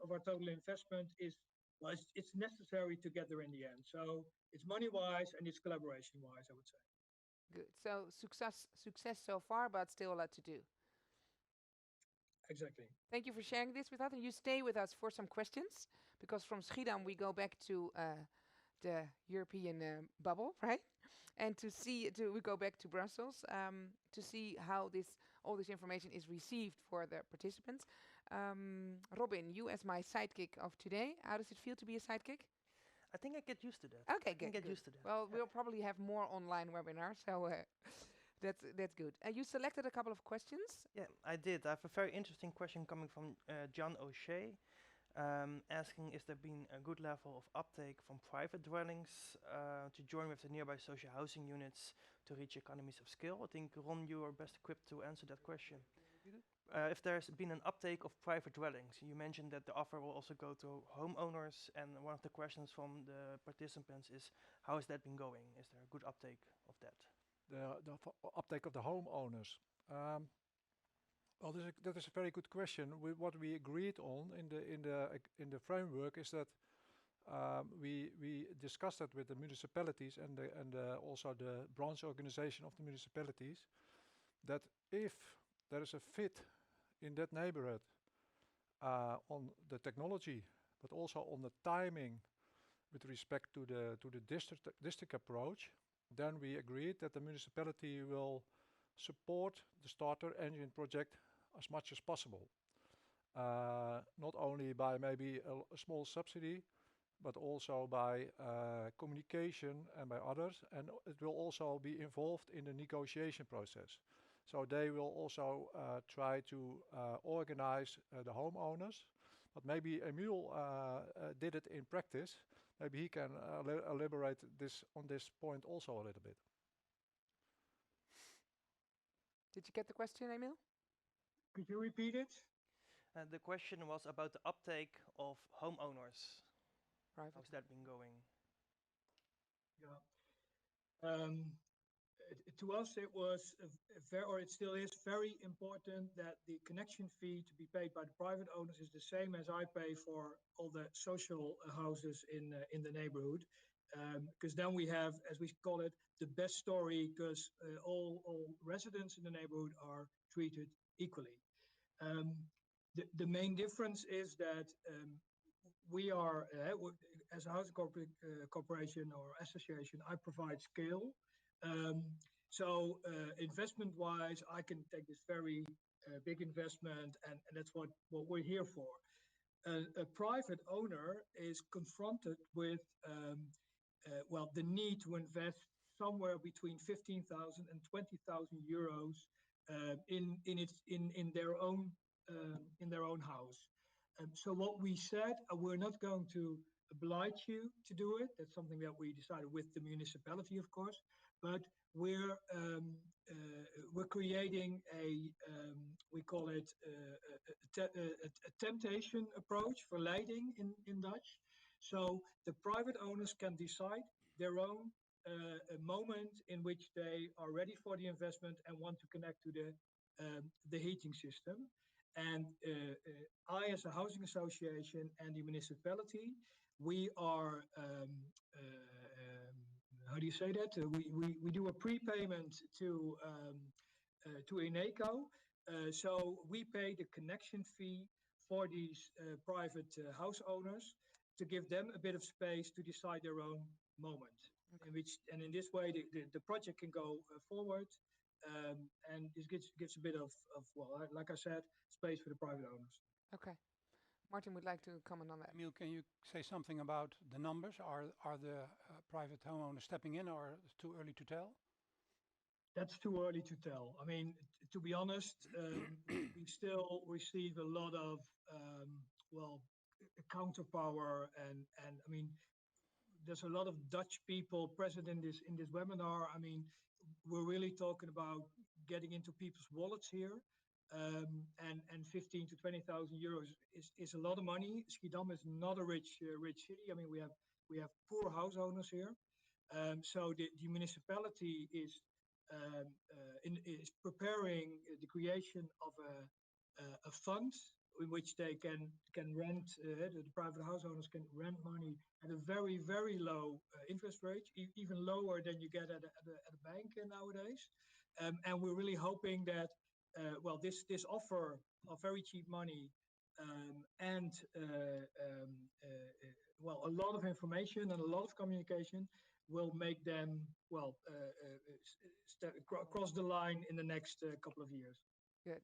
of our total investment is, well, it's necessary to get there in the end. So it's money-wise and it's collaboration-wise, I would say. Good. So success so far, but still a lot to do. Exactly. Thank you for sharing this with us, and you stay with us for some questions, because from Schiedam we go back to the European bubble, right? And we go back to Brussels to see how all this information is received for the participants. Robin, you as my sidekick of today, how does it feel to be a sidekick? I think I get used to that. Okay, good. Used to that. Well, we'll probably have more online webinars, so that's good. You selected a couple of questions. Yeah, I did. I have a very interesting question coming from John O'Shea, asking, is there been a good level of uptake from private dwellings to join with the nearby social housing units to reach economies of scale? I think, Ron, you are best equipped to answer that question. If there's been an uptake of private dwellings. You mentioned that the offer will also go to homeowners, and one of the questions from the participants is, how has that been going? Is there a good uptake of that? The uptake of the homeowners. Well, that is a very good question. What we agreed on in the framework is that we discussed that with the municipalities and also the branch organization of the municipalities, that if there is a fit in that neighborhood on the technology, but also on the timing with respect to the district approach, then we agreed that the municipality will support the starter engine project as much as possible. Not only by maybe a small subsidy, but also by communication and by others, and it will also be involved in the negotiation process. So they will also try to organize the homeowners. But maybe Emil did it in practice. Maybe he can elaborate this on this point also a little bit. Did you get the question, Emil? Could you repeat it? The question was about the uptake of homeowners. Private. How's that been going? Yeah. To us, it was or it still is very important that the connection fee to be paid by the private owners is the same as I pay for all the social houses in the neighborhood, because then we have, as we call it, the best story, because all residents in the neighborhood are treated equally. The main difference is that we are, as a housing corporation or association, I provide scale. So investment-wise, I can take this very big investment, and that's what we're here for. A private owner is confronted with, the need to invest somewhere between 15,000 and 20,000 euros in their own house. So what we said, we're not going to oblige you to do it. That's something that we decided with the municipality, of course. But we're creating we call it a temptation approach, verleiding in Dutch. So the private owners can decide their own moment in which they are ready for the investment and want to connect to the heating system. And I, as a housing association, and the municipality, we are how do you say that? We do a prepayment to Eneco. So we pay the connection fee for these private house owners to give them a bit of space to decide their own moment. And in this way, the project can go forward, and this gives a bit of, like I said, space for the private owners. Okay. Martin would like to comment on that. Emil, can you say something about the numbers? Are the private homeowners stepping in, or it's too early to tell? That's too early to tell. I mean, to be honest, we still receive a lot of, counterpower, and I mean, there's a lot of Dutch people present in this webinar. I mean, we're really talking about getting into people's wallets here, and 15 to 20,000 euros is a lot of money. Schiedam is not a rich city. I mean, we have poor house owners here. So the municipality is preparing the creation of a fund in which they can rent, the private house owners can rent money at a very, very low interest rate, even lower than you get at a bank nowadays. And we're really hoping that, this offer of very cheap money and a lot of information and a lot of communication will make them cross the line in the next couple of years. Good.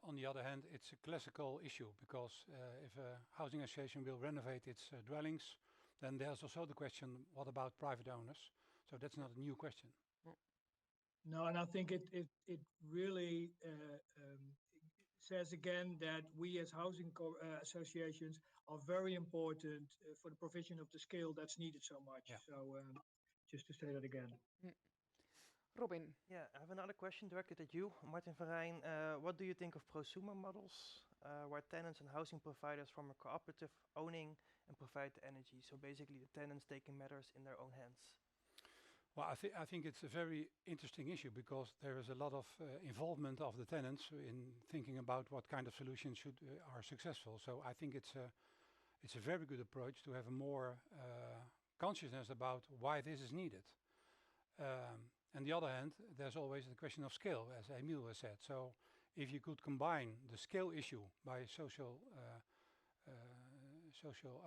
On the other hand, it's a classical issue, because if a housing association will renovate its dwellings, then there's also the question, what about private owners? So that's not a new question. No, and I think it really says again that we as housing associations are very important for the provision of the scale that's needed so much. Yeah. So just to say that again. Robin. Yeah, I have another question directed at you, Martin van Rijn. What do you think of prosumer models, where tenants and housing providers form a cooperative owning and provide the energy? So basically the tenants taking matters in their own hands. Well, I think it's a very interesting issue, because there is a lot of involvement of the tenants in thinking about what kind of solutions are successful. So I think it's a very good approach to have a more consciousness about why this is needed. On the other hand, there's always the question of scale, as Emil has said. So if you could combine the scale issue by social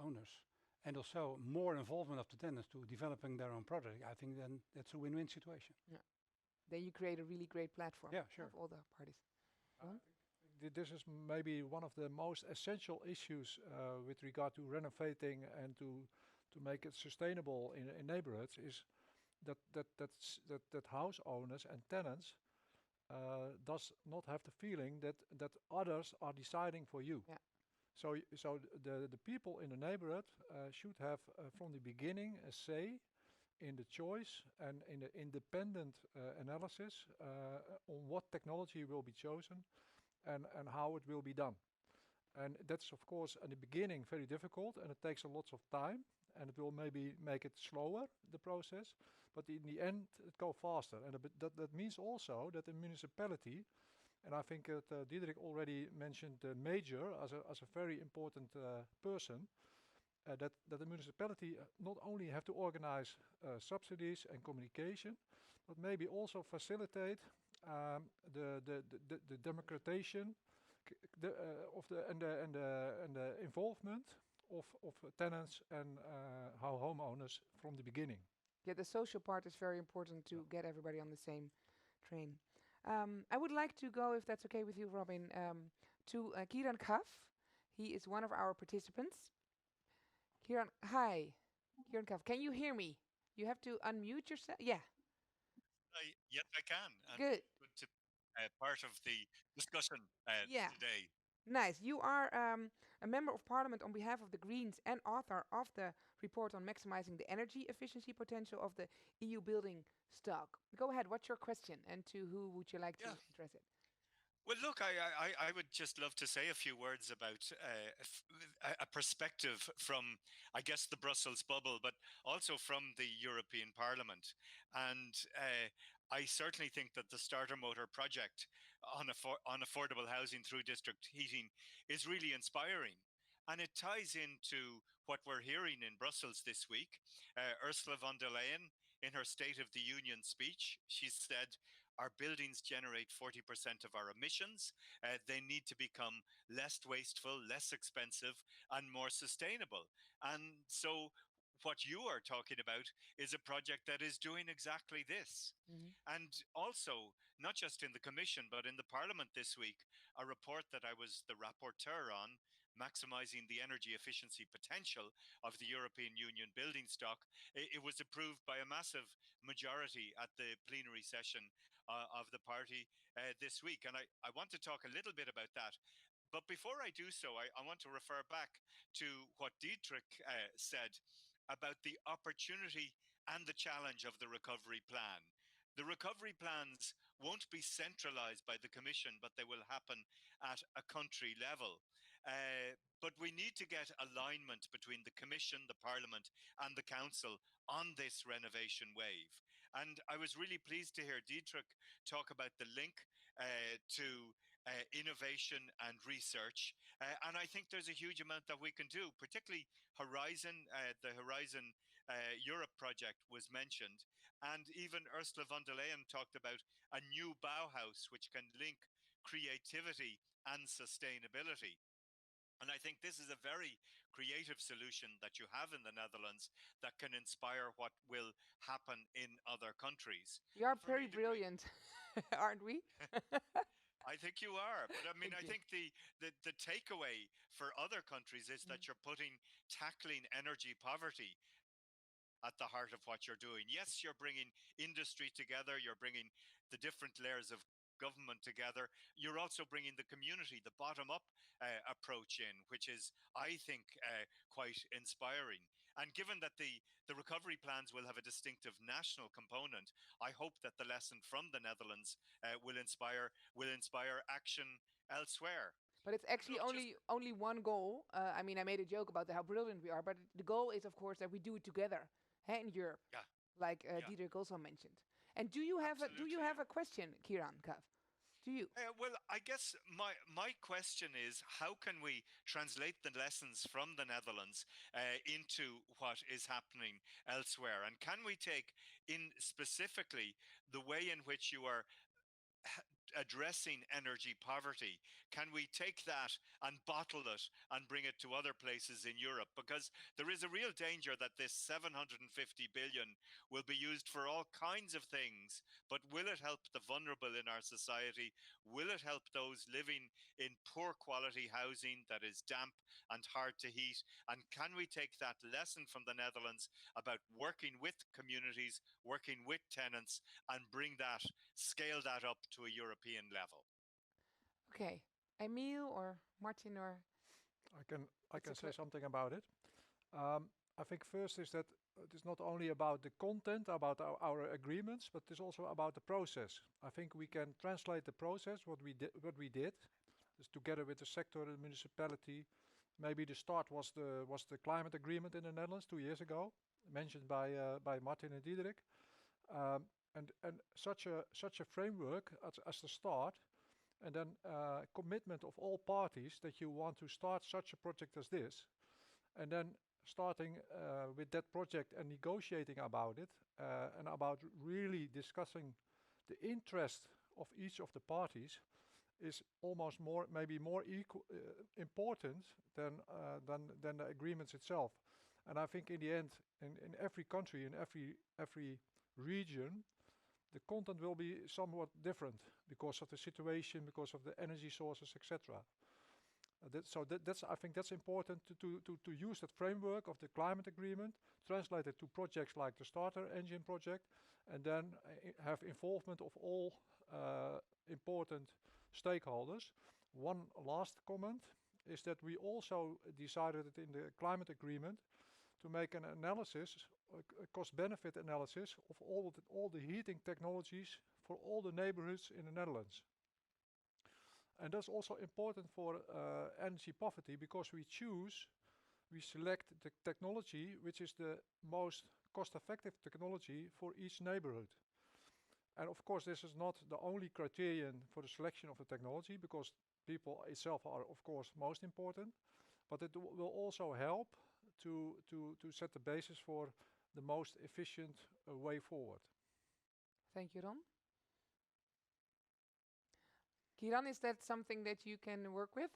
owners, and also more involvement of the tenants to developing their own project, I think then that's a win-win situation. Yeah. Then you create a really great platform. Yeah, sure. Of all the parties. This is maybe one of the most essential issues with regard to renovating and to make it sustainable in neighborhoods, is that house owners and tenants does not have the feeling that others are deciding for you. Yeah. So the people in the neighborhood should have from the beginning a say in the choice and in the independent analysis on what technology will be chosen and how it will be done. And that's of course in the beginning very difficult and it takes a lot of time and it will maybe make it slower, the process, but in the end it go faster. And that means also that the municipality, and I think that Diederik already mentioned the mayor as a very important person, that the municipality not only have to organize subsidies and communication, but maybe also facilitate the democratization of the involvement of tenants and how homeowners from the beginning. Yeah, the social part is very important to get everybody on the same train. I would like to go, if that's okay with you, Robin, to Kieran Kaf. He is one of our participants. Kieran, hi. Kieran Kaf, can you hear me? You have to unmute yourself. Yeah, Yes, I can. And good. good to be part of the discussion Yeah, today. nice. You are a member of parliament on behalf of the Greens and author of the report on maximizing the energy efficiency potential of the EU building stock. Go ahead. What's your question, and to who would you like to Yeah. address it? Well, look, I would just love to say a few words about a perspective from, I guess, the Brussels bubble, but also from the European Parliament. And I certainly think that the starter motor project on affordable housing through district heating is really inspiring. And it ties into what we're hearing in Brussels this week. Ursula von der Leyen, in her State of the Union speech, she said, our buildings generate 40% of our emissions. They need to become less wasteful, less expensive, and more sustainable. And so, what you are talking about is a project that is doing exactly this. Mhm. And also, not just in the Commission, but in the Parliament this week, a report that I was the rapporteur on, maximizing the energy efficiency potential of the European Union building stock, it was approved by a massive majority at the plenary session of the party this week. And I want to talk a little bit about that. But before I do so, I want to refer back to what Diederik said about the opportunity and the challenge of the recovery plan. The recovery plans won't be centralized by the Commission, but they will happen at a country level. But we need to get alignment between the Commission, the Parliament, and the Council on this renovation wave. And I was really pleased to hear Diederik talk about the link to innovation and research. And I think there's a huge amount that we can do, particularly Horizon, the Horizon Europe project was mentioned. And even Ursula von der Leyen talked about a new Bauhaus, which can link creativity and sustainability. And I think this is a very creative solution that you have in the Netherlands that can inspire what will happen in other countries. We are For me, very brilliant, aren't we? I think you are, but I mean, Thank I you. think the takeaway for other countries is that you're putting tackling energy poverty at the heart of what you're doing. Yes, you're bringing industry together, you're bringing the different layers of government together. You're also bringing the community, the bottom up approach in, which is, I think, quite inspiring. And given that the recovery plans will have a distinctive national component, I hope that the lesson from the Netherlands will inspire action elsewhere. But it's actually Look, just only one goal. I mean, I made a joke about how brilliant we are, but the goal is, of course, that we do it together, in Europe, yeah, like yeah, Diederik also mentioned. And do you have a question, Kieran Kav? Do you? Well, I guess my question is, how can we translate the lessons from the Netherlands into what is happening elsewhere? And can we take in specifically the way in which you are addressing energy poverty? Can we take that and bottle it and bring it to other places in Europe? Because there is a real danger that this 750 billion will be used for all kinds of things, but will it help the vulnerable in our society? Will it help those living in poor quality housing that is damp and hard to heat? And can we take that lesson from the Netherlands about working with communities, working with tenants, and scale that up to a European European level? Okay, Emile or Martin or I It's a can say cl- something about it. I think first is that it is not only about the content, about our agreements, but it's also about the process. I think we can translate the process, what we did, is together with the sector, the municipality. Maybe the start was the climate agreement in the Netherlands 2 years ago, mentioned by Martin and Diederik. And such a framework as the start, and then commitment of all parties that you want to start such a project as this, and then starting with that project and negotiating about it, and about really discussing the interest of each of the parties is almost maybe more important than the agreements itself. And I think in the end, in every country, in every region, the content will be somewhat different because of the situation, because of the energy sources, etc. That's I think that's important to use that framework of the climate agreement, translate it to projects like the starter engine project, and then have involvement of all important stakeholders. One last comment is that we also decided in the climate agreement to make an analysis, a cost-benefit analysis of all the heating technologies for all the neighborhoods in the Netherlands. And that's also important for energy poverty because we select the technology which is the most cost-effective technology for each neighborhood. And of course, this is not the only criterion for the selection of the technology because people itself are, of course, most important, but it will also help to set the basis for the most efficient way forward. Thank you, Ron. Kiran, is that something that you can work with?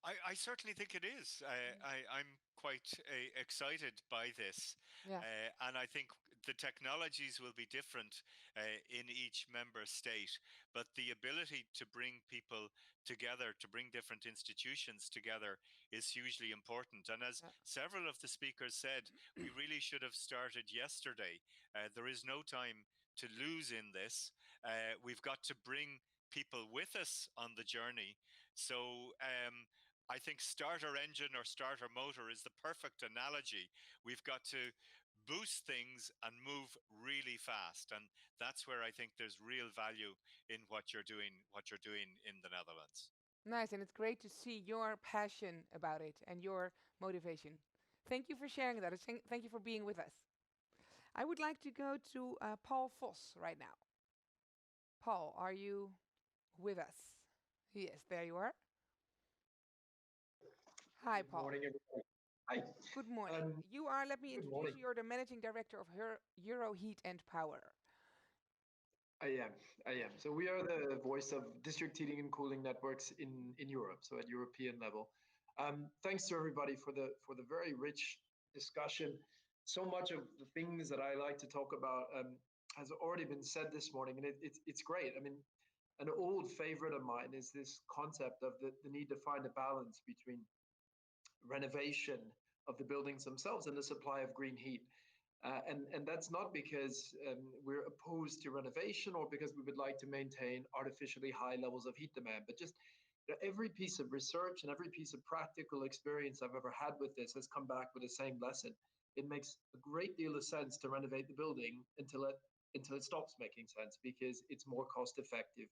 I certainly think it is. I'm quite excited by this. Yeah. And I think the technologies will be different in each member state, but the ability to bring people together, to bring different institutions together, is hugely important. And as Yeah. several of the speakers said, we really should have started yesterday. There is no time to lose in this. We've got to bring people with us on the journey. So, I think starter engine or starter motor is the perfect analogy. We've got to boost things and move really fast, and that's where I think there's real value in what you're doing in the Netherlands. Nice, and it's great to see your passion about it and your motivation. Thank you for sharing that. Thank you for being with us. I would like to go to Paul Vos right now. Paul, are you with us? Yes, there you are. Hi, Good Paul. morning, everybody. Hi. Good morning. Um, You are, let me Good introduce morning. you, you're the managing director of Euro Heat and Power. I am. I am. So we are the voice of district heating and cooling networks in Europe, so at European level. Thanks to everybody for the very rich discussion. So much of the things that I like to talk about has already been said this morning, and it's great. I mean, an old favorite of mine is this concept of the need to find a balance between renovation of the buildings themselves and the supply of green heat. And that's not because we're opposed to renovation or because we would like to maintain artificially high levels of heat demand, but just every piece of research and every piece of practical experience I've ever had with this has come back with the same lesson. It makes a great deal of sense to renovate the building until it stops making sense because it's more cost effective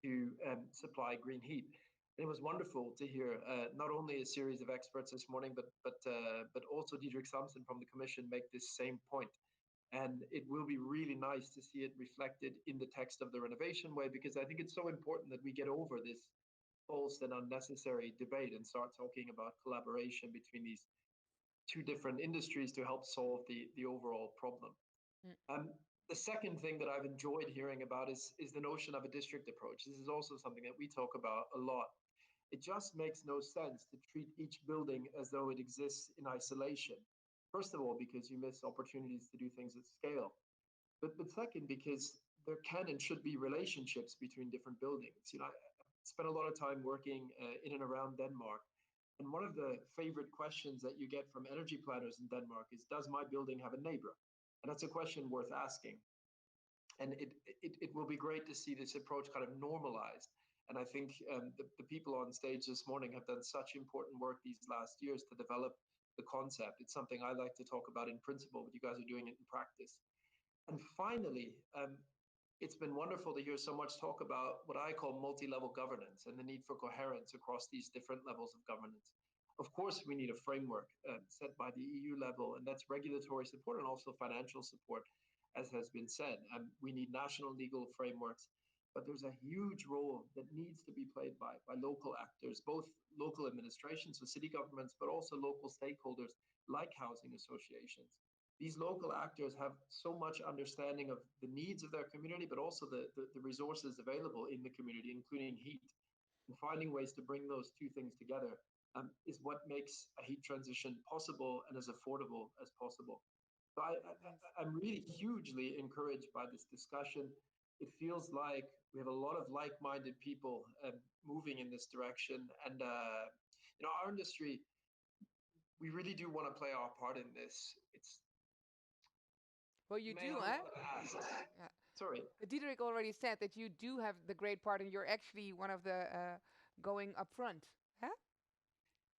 to supply green heat. It was wonderful to hear not only a series of experts this morning, but also Diederik Samson from the Commission make this same point. And it will be really nice to see it reflected in the text of the renovation way, because I think it's so important that we get over this false and unnecessary debate and start talking about collaboration between these two different industries to help solve the overall problem. Mm. The second thing that I've enjoyed hearing about is the notion of a district approach. This is also something that we talk about a lot. It just makes no sense to treat each building as though it exists in isolation. First of all, because you miss opportunities to do things at scale. But second, because there can and should be relationships between different buildings. You know, I spent a lot of time working in and around Denmark. And one of the favorite questions that you get from energy planners in Denmark is, does my building have a neighbor? And that's a question worth asking. And it will be great to see this approach kind of normalized. And I think the people on stage this morning have done such important work these last years to develop the concept. It's something I like to talk about in principle, but you guys are doing it in practice. And finally, it's been wonderful to hear so much talk about what I call multi-level governance and the need for coherence across these different levels of governance. Of course, we need a framework set by the EU level, and that's regulatory support and also financial support, as has been said. We need national legal frameworks, but there's a huge role that needs to be played by local actors, both local administrations, so city governments, but also local stakeholders like housing associations. These local actors have so much understanding of the needs of their community, but also the resources available in the community, including heat. And finding ways to bring those two things together is what makes a heat transition possible and as affordable as possible. So I'm really hugely encouraged by this discussion. It feels like we have a lot of like-minded people moving in this direction. And our industry, we really do want to play our part in this. It's Well, you do, eh? Yeah. Sorry. Diederik already said that you do have the great part, and you're actually one of the going up front, huh?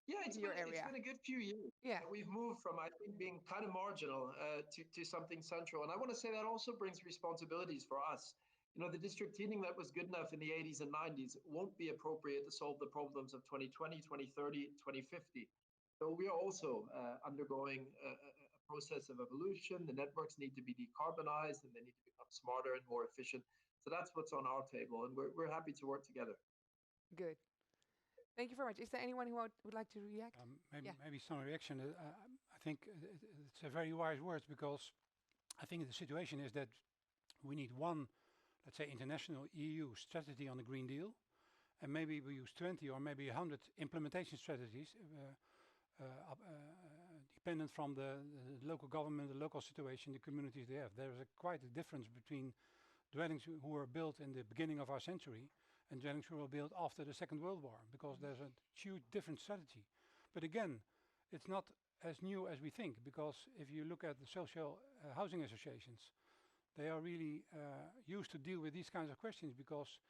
Yeah, in your area. It's been a good few years. Yeah. We've moved from, I think, being kind of marginal to something central. And I want to say that also brings responsibilities for us. The district heating that was good enough in the 80s and 90s won't be appropriate to solve the problems of 2020, 2030, 2050. So we are also undergoing a process of evolution. The networks need to be decarbonized and they need to become smarter and more efficient. So that's what's on our table, and we're happy to work together. Good. Thank you very much. Is there anyone who would like to react? Maybe some reaction. I think it's a very wise words, because I think the situation is that we need one, let's say, international EU strategy on the Green Deal, and maybe we use 20 or maybe 100 implementation strategies, dependent from the local government, the local situation, the communities they have. There's quite a difference between dwellings who were built in the beginning of our century and dwellings who were built after the Second World War, because there's a huge different strategy. But again, it's not as new as we think, because if you look at the social housing associations, they are really used to deal with these kinds of questions, because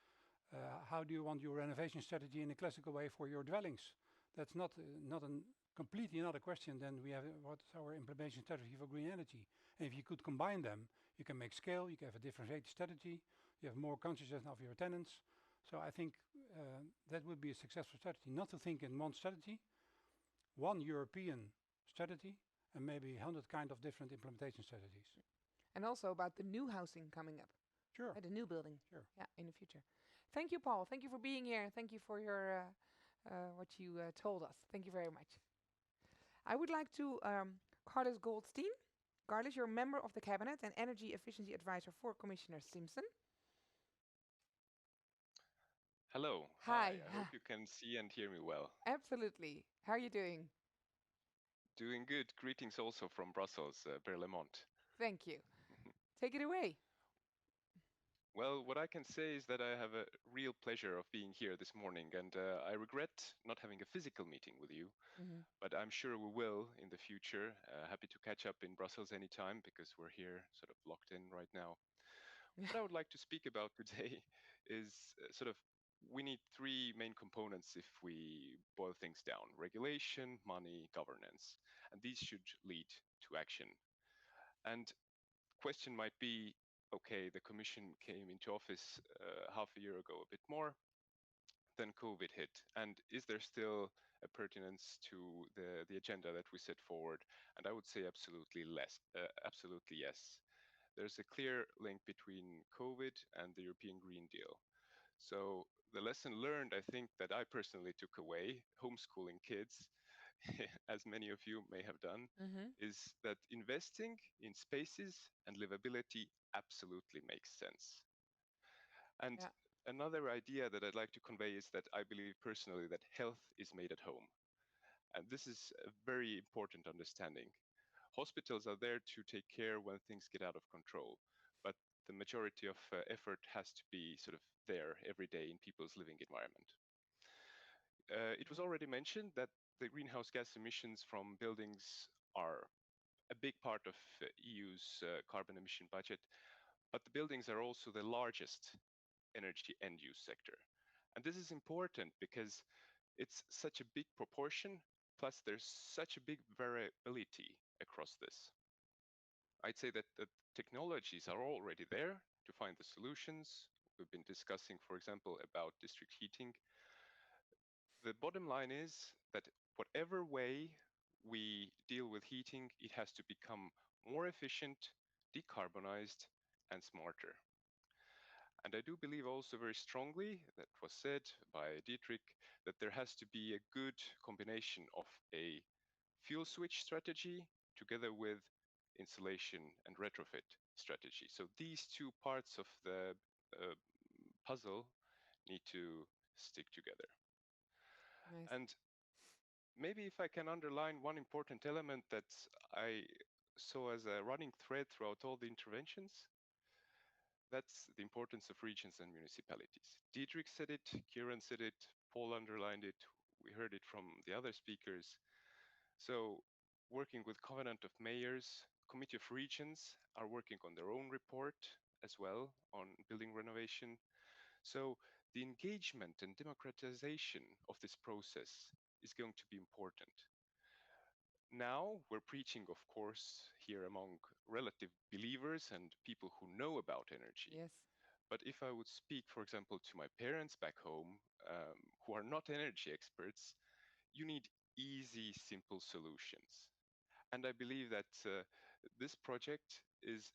how do you want your renovation strategy in a classical way for your dwellings? That's not a completely another question than we have what's our implementation strategy for green energy. And if you could combine them, you can make scale, you can have a differentiated strategy, you have more consciousness of your tenants. So I think that would be a successful strategy, not to think in one strategy, one European strategy, and maybe 100 kind of different implementation strategies. And also about the new housing coming up. Sure. The new building. Sure. Yeah, in the future. Thank you, Paul. Thank you for being here. Thank you for your what you told us. Thank you very much. I would like to Carlos Goldstein. Carlos, you're a member of the Cabinet and Energy Efficiency Advisor for Commissioner Simpson. Hello. Hi. I hope you can see and hear me well. Absolutely. How are you doing? Doing good. Greetings also from Brussels, Berlemont. Thank you. Take it away. Well, what I can say is that I have a real pleasure of being here this morning, and I regret not having a physical meeting with you, but I'm sure we will in the future. Happy to catch up in Brussels anytime, because we're here sort of locked in right now. What I would like to speak about today is we need three main components if we boil things down: regulation, money, governance. And these should lead to action. And question might be, okay, the Commission came into office half a year ago, a bit more, then COVID hit. And is there still a pertinence to the agenda that we set forward? And I would say absolutely yes. There's a clear link between COVID and the European Green Deal. So the lesson learned, I think, that I personally took away, homeschooling kids, as many of you may have done, is that investing in spaces and livability absolutely makes sense. And another idea that I'd like to convey is that I believe personally that health is made at home. And this is a very important understanding. Hospitals are there to take care when things get out of control, but the majority of effort has to be sort of there every day in people's living environment. It was already mentioned that the greenhouse gas emissions from buildings are a big part of EU's carbon emission budget, But the buildings are also the largest energy end use sector. And this is important because it's such a big proportion, plus there's such a big variability across this. I'd say that the technologies are already there to find the solutions. We've been discussing, for example, about district heating. The bottom line is that whatever way we deal with heating, it has to become more efficient, decarbonized, and smarter. And I do believe also very strongly, that was said by Dietrich, that there has to be a good combination of a fuel switch strategy together with insulation and retrofit strategy. So these two parts of the puzzle need to stick together. Nice. And maybe if I can underline one important element that I saw as a running thread throughout all the interventions, that's the importance of regions and municipalities. Dietrich said it, Kieran said it, Paul underlined it, we heard it from the other speakers. So working with Covenant of Mayors, Committee of Regions are working on their own report as well on building renovation. So the engagement and democratization of this process is going to be important. Now we're preaching, of course, here among relative believers and people who know about energy. Yes. But if I would speak, for example, to my parents back home who are not energy experts, you need easy, simple solutions. And I believe that this project is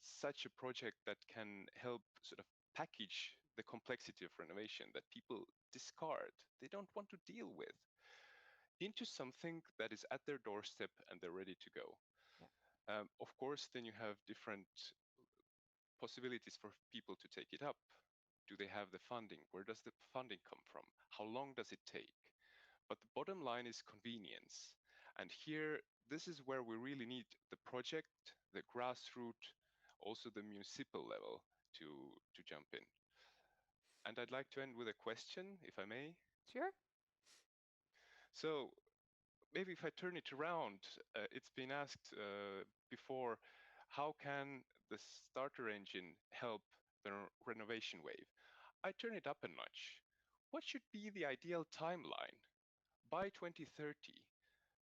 such a project that can help sort of package the complexity of renovation that people discard, they don't want to deal with, into something that is at their doorstep and they're ready to go. Yeah. Of course, then you have different possibilities for people to take it up. Do they have the funding? Where does the funding come from? How long does it take? But the bottom line is convenience. And here, this is where we really need the project, the grassroots, also the municipal level to jump in. And I'd like to end with a question, if I may. Sure. So maybe if I turn it around, it's been asked before, how can the starter engine help the renovation wave? I turn it up a notch. What should be the ideal timeline by 2030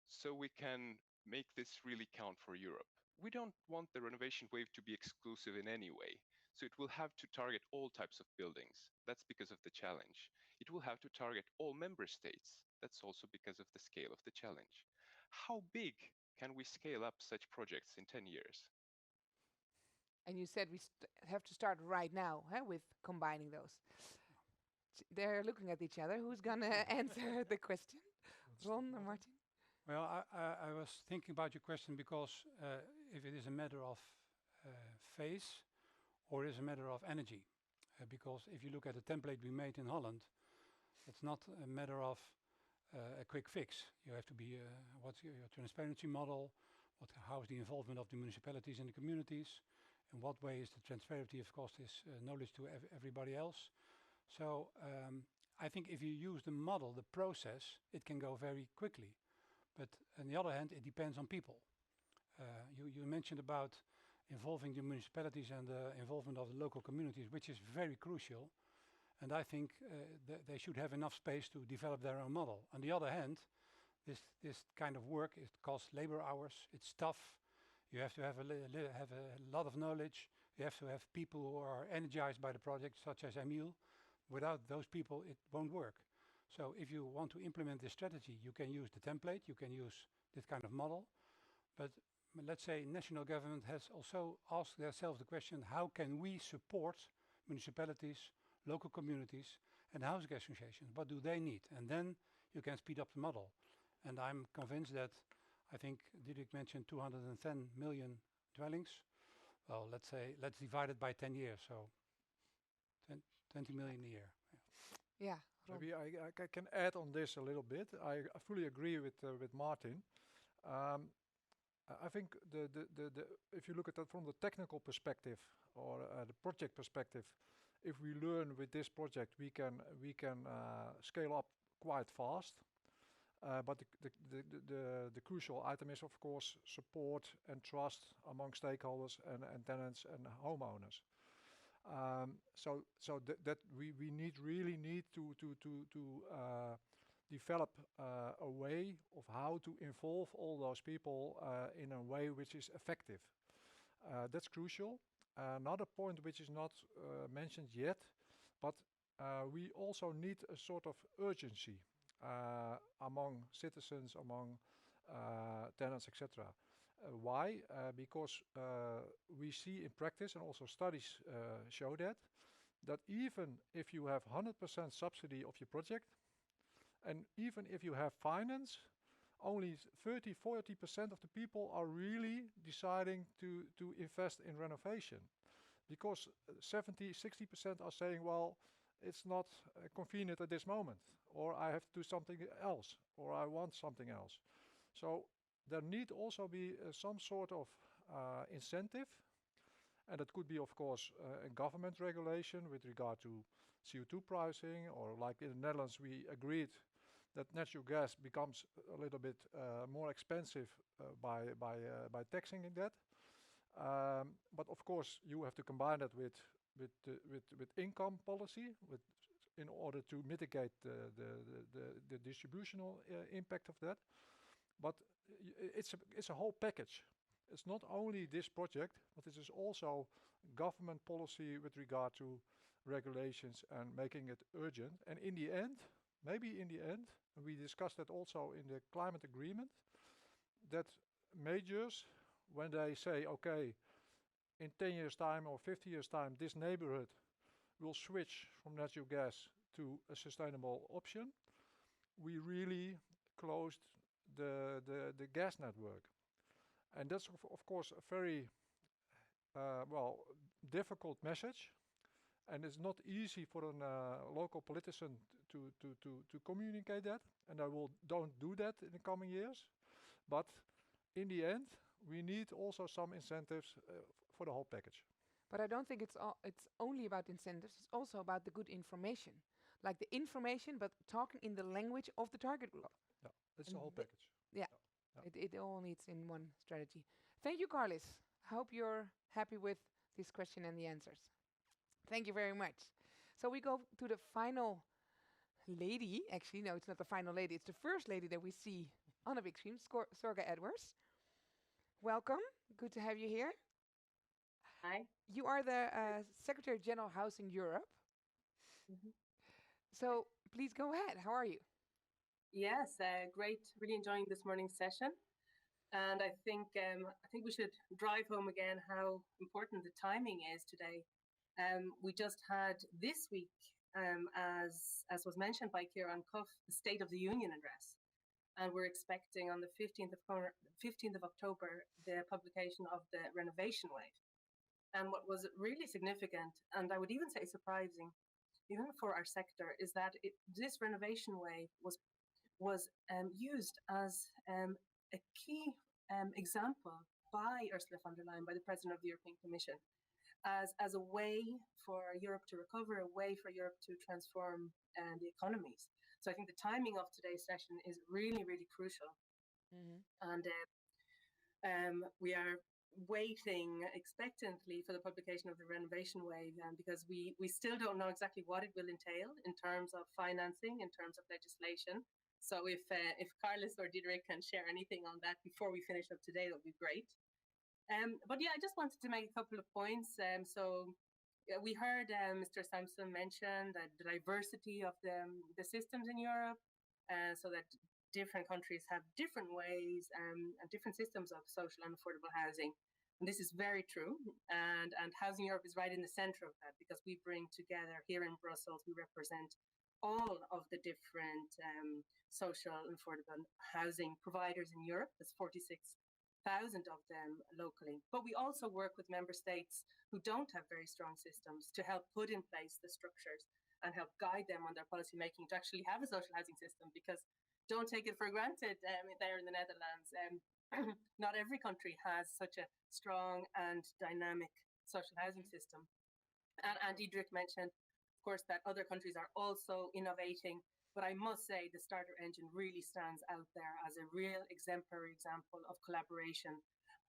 so we can make this really count for Europe? We don't want the renovation wave to be exclusive in any way. So it will have to target all types of buildings. That's because of the challenge. It will have to target all member states. That's also because of the scale of the challenge. How big can we scale up such projects in 10 years? And you said we have to start right now, with combining those. They're looking at each other. Who's gonna answer the question? Ron or Martin? Well, I was thinking about your question because if it is a matter of phase or is a matter of energy. Because if you look at the template we made in Holland, it's not a matter of a quick fix. You have to be, what's your transparency model? How is the involvement of the municipalities and the communities? In what way is the transparency of cost is knowledge to everybody else? So I think if you use the model, the process, it can go very quickly. But on the other hand, it depends on people. You mentioned about involving the municipalities and the involvement of the local communities, which is very crucial. And I think they should have enough space to develop their own model. On the other hand, this kind of work, it costs labor hours, it's tough. You have to have a lot of knowledge. You have to have people who are energized by the project, such as Emil. Without those people, it won't work. So if you want to implement this strategy, you can use the template, you can use this kind of model. But let's say national government has also asked themselves the question, how can we support municipalities, local communities and housing associations? What do they need? And then you can speed up the model. And I'm convinced that, I think Dietrich mentioned 210 million dwellings. Well, let's divide it by 10 years, so 20 million a year. Yeah. Maybe I can add on this a little bit. I fully agree with Martin. I think if you look at that from the technical perspective or the project perspective, if we learn with this project, we can scale up quite fast. But the crucial item is, of course, support and trust among stakeholders and tenants and homeowners. So that we really need to develop a way of how to involve all those people in a way which is effective. That's crucial. Another point which is not mentioned yet, but we also need a sort of urgency among citizens, among tenants, etc. Why? Because we see in practice, and also studies show that even if you have 100% subsidy of your project, and even if you have finance, only 30-40% of the people are really deciding to invest in renovation, because 70-60% are saying, well, it's not convenient at this moment, or I have to do something else, or I want something else. So there need also be some sort of incentive, and it could be, of course, a government regulation with regard to CO2 pricing, or like in the Netherlands, we agreed that natural gas becomes a little bit more expensive by taxing in that. But of course, you have to combine that with income policy, in order to mitigate the distributional impact of that. But it's a whole package. It's not only this project, but it is also government policy with regard to regulations and making it urgent. And in the end, maybe in the end, and we discussed that also in the climate agreement, that majors, when they say, okay, in 10 years' time or 50 years' time, this neighborhood will switch from natural gas to a sustainable option, we really closed the gas network. And that's, of course, a very difficult message. And it's not easy for a local politician to communicate that, and don't do that in the coming years. But in the end, we need also some incentives for the whole package. But I don't think it's only about incentives. It's also about the good information, like the information, but talking in the language of the target group. Yeah, it's the whole package. Yeah, it all needs in one strategy. Thank you, Carlis. I hope you're happy with this question and the answers. Thank you very much. So we go to the final lady. Actually, no, it's not the final lady. It's the first lady that we see on a big screen, Sorga Edwards. Welcome. Good to have you here. Hi. You are the Secretary General Housing Europe. Mm-hmm. So please go ahead. How are you? Yes, great. Really enjoying this morning's session. And I think we should drive home again how important the timing is today. We just had this week, as was mentioned by Kieran Cuff, the State of the Union address. And we're expecting on the 15th of October, the publication of the renovation wave. And what was really significant, and I would even say surprising, even for our sector, is that this renovation wave was used as a key example by Ursula von der Leyen, by the President of the European Commission, as a way for Europe to recover, a way for Europe to transform the economies. So I think the timing of today's session is really, really crucial. Mm-hmm. And we are waiting expectantly for the publication of the renovation wave, because we still don't know exactly what it will entail in terms of financing, in terms of legislation. So if Carlis or Diederik can share anything on that before we finish up today, that would be great. But yeah, I just wanted to make a couple of points. We heard Mr. Sampson mention that the diversity of the systems in Europe, so that different countries have different ways and different systems of social and affordable housing. And this is very true. And Housing Europe is right in the center of that, because we bring together here in Brussels, we represent all of the different social and affordable housing providers in Europe. There's 46,000 of them locally. But we also work with member states who don't have very strong systems to help put in place the structures and help guide them on their policy making to actually have a social housing system, because don't take it for granted there in the Netherlands. Not every country has such a strong and dynamic social housing system. And Diederik mentioned, of course, that other countries are also innovating, But I must say the starter engine really stands out there as a real exemplary example of collaboration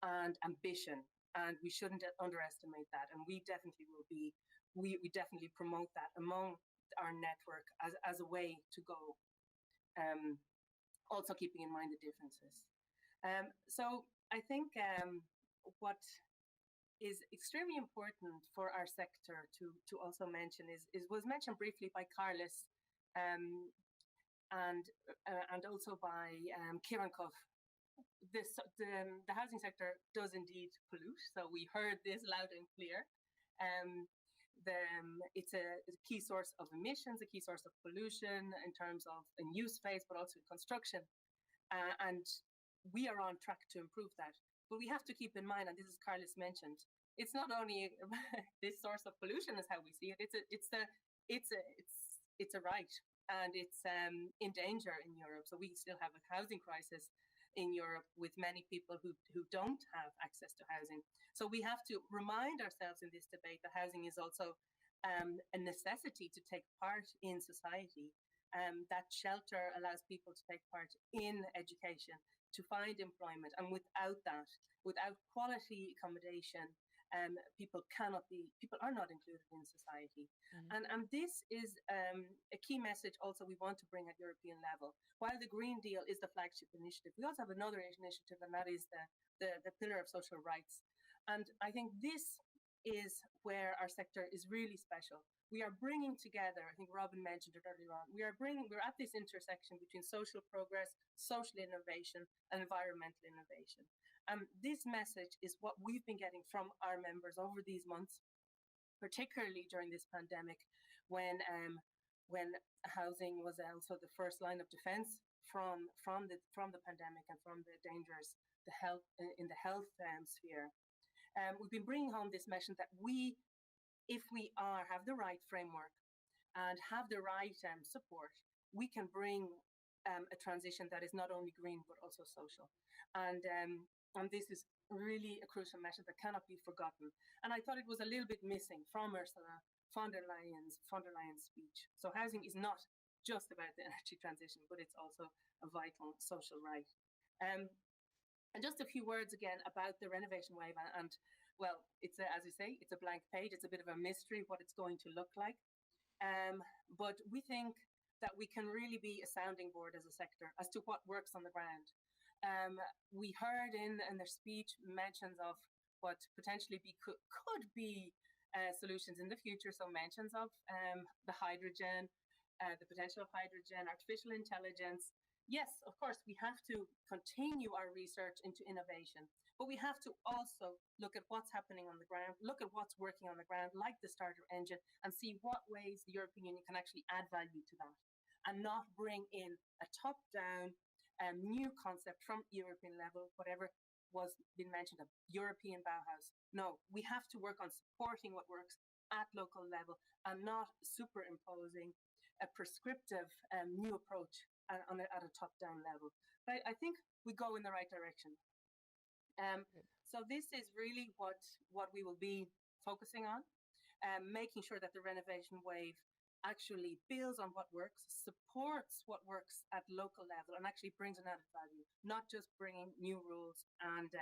and ambition. And we shouldn't underestimate that. And we definitely will be, we definitely promote that among our network as a way to go, also keeping in mind the differences. So I think what is extremely important for our sector to also mention is was mentioned briefly by Carlos and also by Kieran Cuff. The housing sector does indeed pollute, so we heard this loud and clear. It's a key source of emissions, a key source of pollution in terms of in use phase, but also in construction. And we are on track to improve that. But we have to keep in mind, and this is Carlos mentioned, it's not only this source of pollution is how we see it. It's a right, and it's in danger in Europe. So we still have a housing crisis in Europe with many people who don't have access to housing. So we have to remind ourselves in this debate that housing is also a necessity to take part in society. That shelter allows people to take part in education, to find employment, and without that, without quality accommodation, people are not included in society. And this is a key message also we want to bring at European level. While the Green Deal is the flagship initiative, we also have another initiative, and that is the pillar of social rights. And I think this is where our sector is really special. We are bringing together, I think Robin mentioned it earlier on, we're at this intersection between social progress, social innovation, and environmental innovation. This message is what we've been getting from our members over these months, particularly during this pandemic, when housing was also the first line of defense from the pandemic and from the dangers in the health sphere. We've been bringing home this message that if we have the right framework and have the right support, we can bring a transition that is not only green but also social. And this is really a crucial message that cannot be forgotten. And I thought it was a little bit missing from Ursula von der Leyen's speech. So housing is not just about the energy transition, but it's also a vital social right. And just a few words again about the renovation wave. And well, it's as you say, it's a blank page. It's a bit of a mystery what it's going to look like. But we think that we can really be a sounding board as a sector as to what works on the ground. We heard in their speech mentions of what potentially could be solutions in the future. So mentions of the hydrogen, the potential of hydrogen, artificial intelligence. Yes, of course, we have to continue our research into innovation, but we have to also look at what's happening on the ground, look at what's working on the ground, like the starter engine, and see what ways the European Union can actually add value to that, and not bring in a top-down new concept from European level, whatever was been mentioned, a European Bauhaus. No, we have to work on supporting what works at local level and not superimposing a prescriptive new approach at a top-down level. But I think we go in the right direction. So this is really what we will be focusing on, making sure that the renovation wave actually builds on what works, supports what works at local level, and actually brings an added value, not just bringing new rules and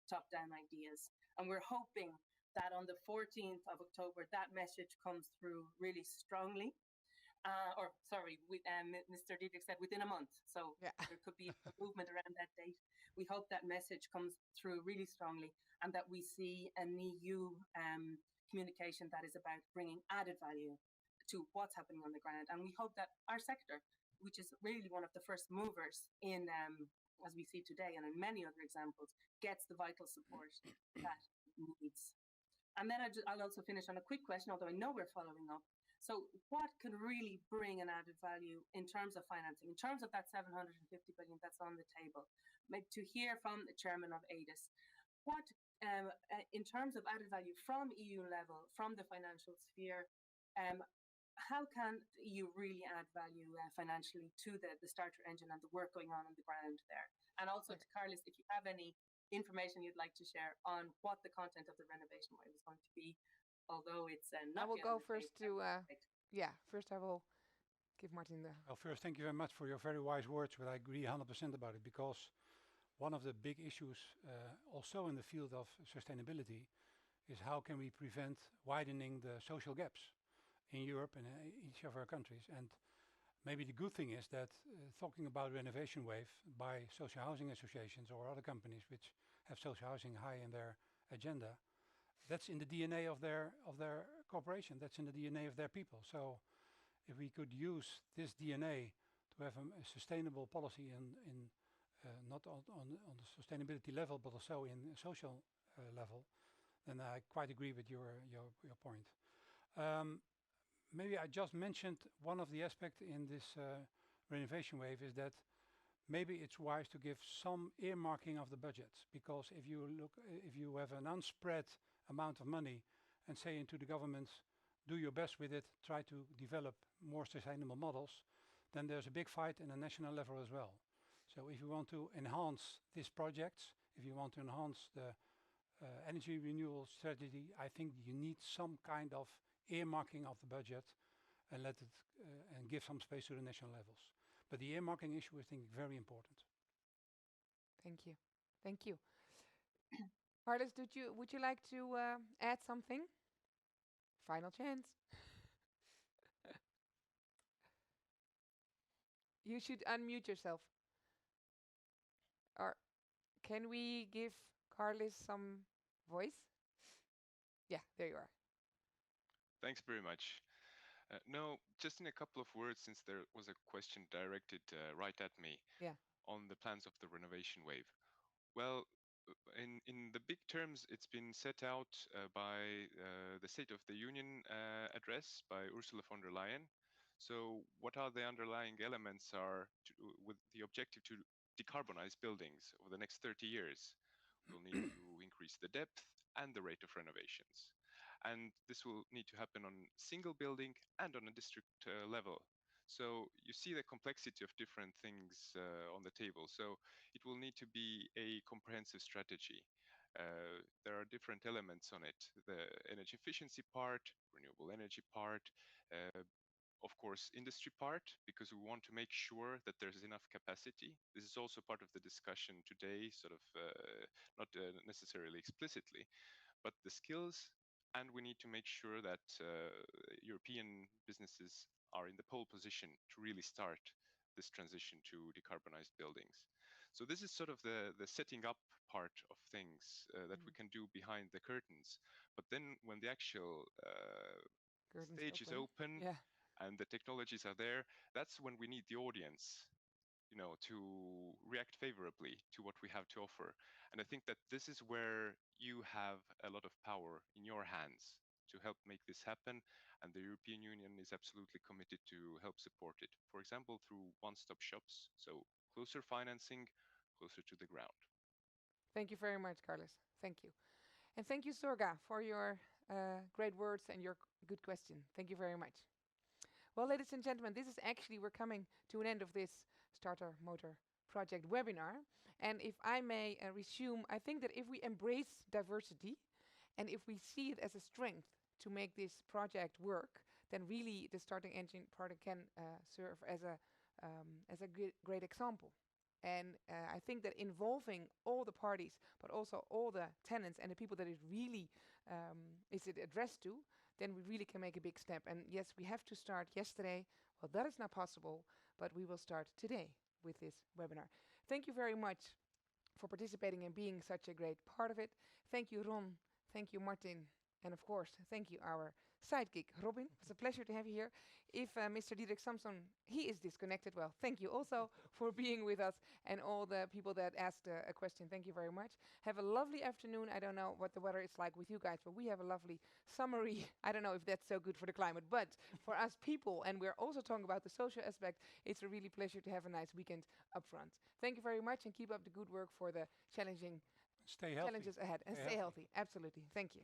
top-down ideas. And we're hoping that on the 14th of October, that message comes through really strongly. Mr. Dietrich said within a month. So yeah. There could be a movement around that date. We hope that message comes through really strongly and that we see an EU communication that is about bringing added value to what's happening on the ground. And we hope that our sector, which is really one of the first movers in, as we see today and in many other examples, gets the vital support that it needs. And then I'll also finish on a quick question, although I know we're following up. So what can really bring an added value in terms of financing, in terms of that 750 billion that's on the table? Maybe to hear from the chairman of ADIS, what, in terms of added value from EU level, from the financial sphere, how can the EU really add value financially to the starter engine and the work going on the ground there? And also to Carlos, if you have any information you'd like to share on what the content of the renovation wave is going to be, although it's not. I will go first to, first I will give Martin the... Well, first, thank you very much for your very wise words, but I agree 100% about it, because one of the big issues also in the field of sustainability is how can we prevent widening the social gaps in Europe and each of our countries. And maybe the good thing is that talking about renovation wave by social housing associations or other companies which have social housing high in their agenda, that's in the DNA of their corporation, that's in the DNA of their people. So if we could use this DNA to have a sustainable policy in not on the sustainability level, but also in social level, then I quite agree with your point. Maybe I just mentioned one of the aspects in this renovation wave is that maybe it's wise to give some earmarking of the budgets, because if you have an unspread amount of money and say into the governments, do your best with it, try to develop more sustainable models, then there's a big fight in the national level as well. So if you want to enhance these projects, if you want to enhance the energy renewal strategy, I think you need some kind of earmarking of the budget and let it and give some space to the national levels. But the earmarking issue is, I think, very important. Thank you. Thank you. Carlos, would you like to add something? Final chance. You should unmute yourself. Or can we give Carlos some voice? Yeah, there you are. Thanks very much. No, just in a couple of words, since there was a question directed right at me on the plans of the renovation wave. Well, in the big terms, it's been set out by the State of the Union address by Ursula von der Leyen. So what are the underlying elements are with the objective to decarbonize buildings over the next 30 years? We'll need to increase the depth and the rate of renovations. And this will need to happen on single building and on a district level. So you see the complexity of different things on the table. So it will need to be a comprehensive strategy. There are different elements on it. The energy efficiency part, renewable energy part, of course, industry part, because we want to make sure that there's enough capacity. This is also part of the discussion today, sort of not necessarily explicitly, but the skills. And we need to make sure that European businesses are in the pole position to really start this transition to decarbonized buildings. So this is sort of the setting up part of things that we can do behind the curtains. But then when the actual stage is open and the technologies are there, that's when we need the audience, to react favorably to what we have to offer. And I think that this is where you have a lot of power in your hands to help make this happen. And the European Union is absolutely committed to help support it. For example, through one-stop shops, so closer financing, closer to the ground. Thank you very much, Carlos. Thank you. And thank you, Sorga, for your great words and your good question. Thank you very much. Well, ladies and gentlemen, we're coming to an end of this Starter Motor Project webinar. And if I may resume, I think that if we embrace diversity and if we see it as a strength to make this project work, then really the Starting Engine project can serve as a great example. And I think that involving all the parties, but also all the tenants and the people that it really is it addressed to, then we really can make a big step. And yes, we have to start yesterday. Well, that is not possible, but we will start today with this webinar. Thank you very much for participating and being such a great part of it. Thank you, Ron. Thank you, Martin. And of course, thank you, our sidekick, Robin. It's a pleasure to have you here. If Mr. Diederik Samson, he is disconnected, well, thank you also for being with us, and all the people that asked a question, thank you very much. Have a lovely afternoon. I don't know what the weather is like with you guys, but we have a lovely summery. I don't know if that's so good for the climate, but for us people, and we're also talking about the social aspect, it's a really pleasure to have a nice weekend up front. Thank you very much, and keep up the good work for the challenges ahead. And stay healthy. Absolutely. Thank you.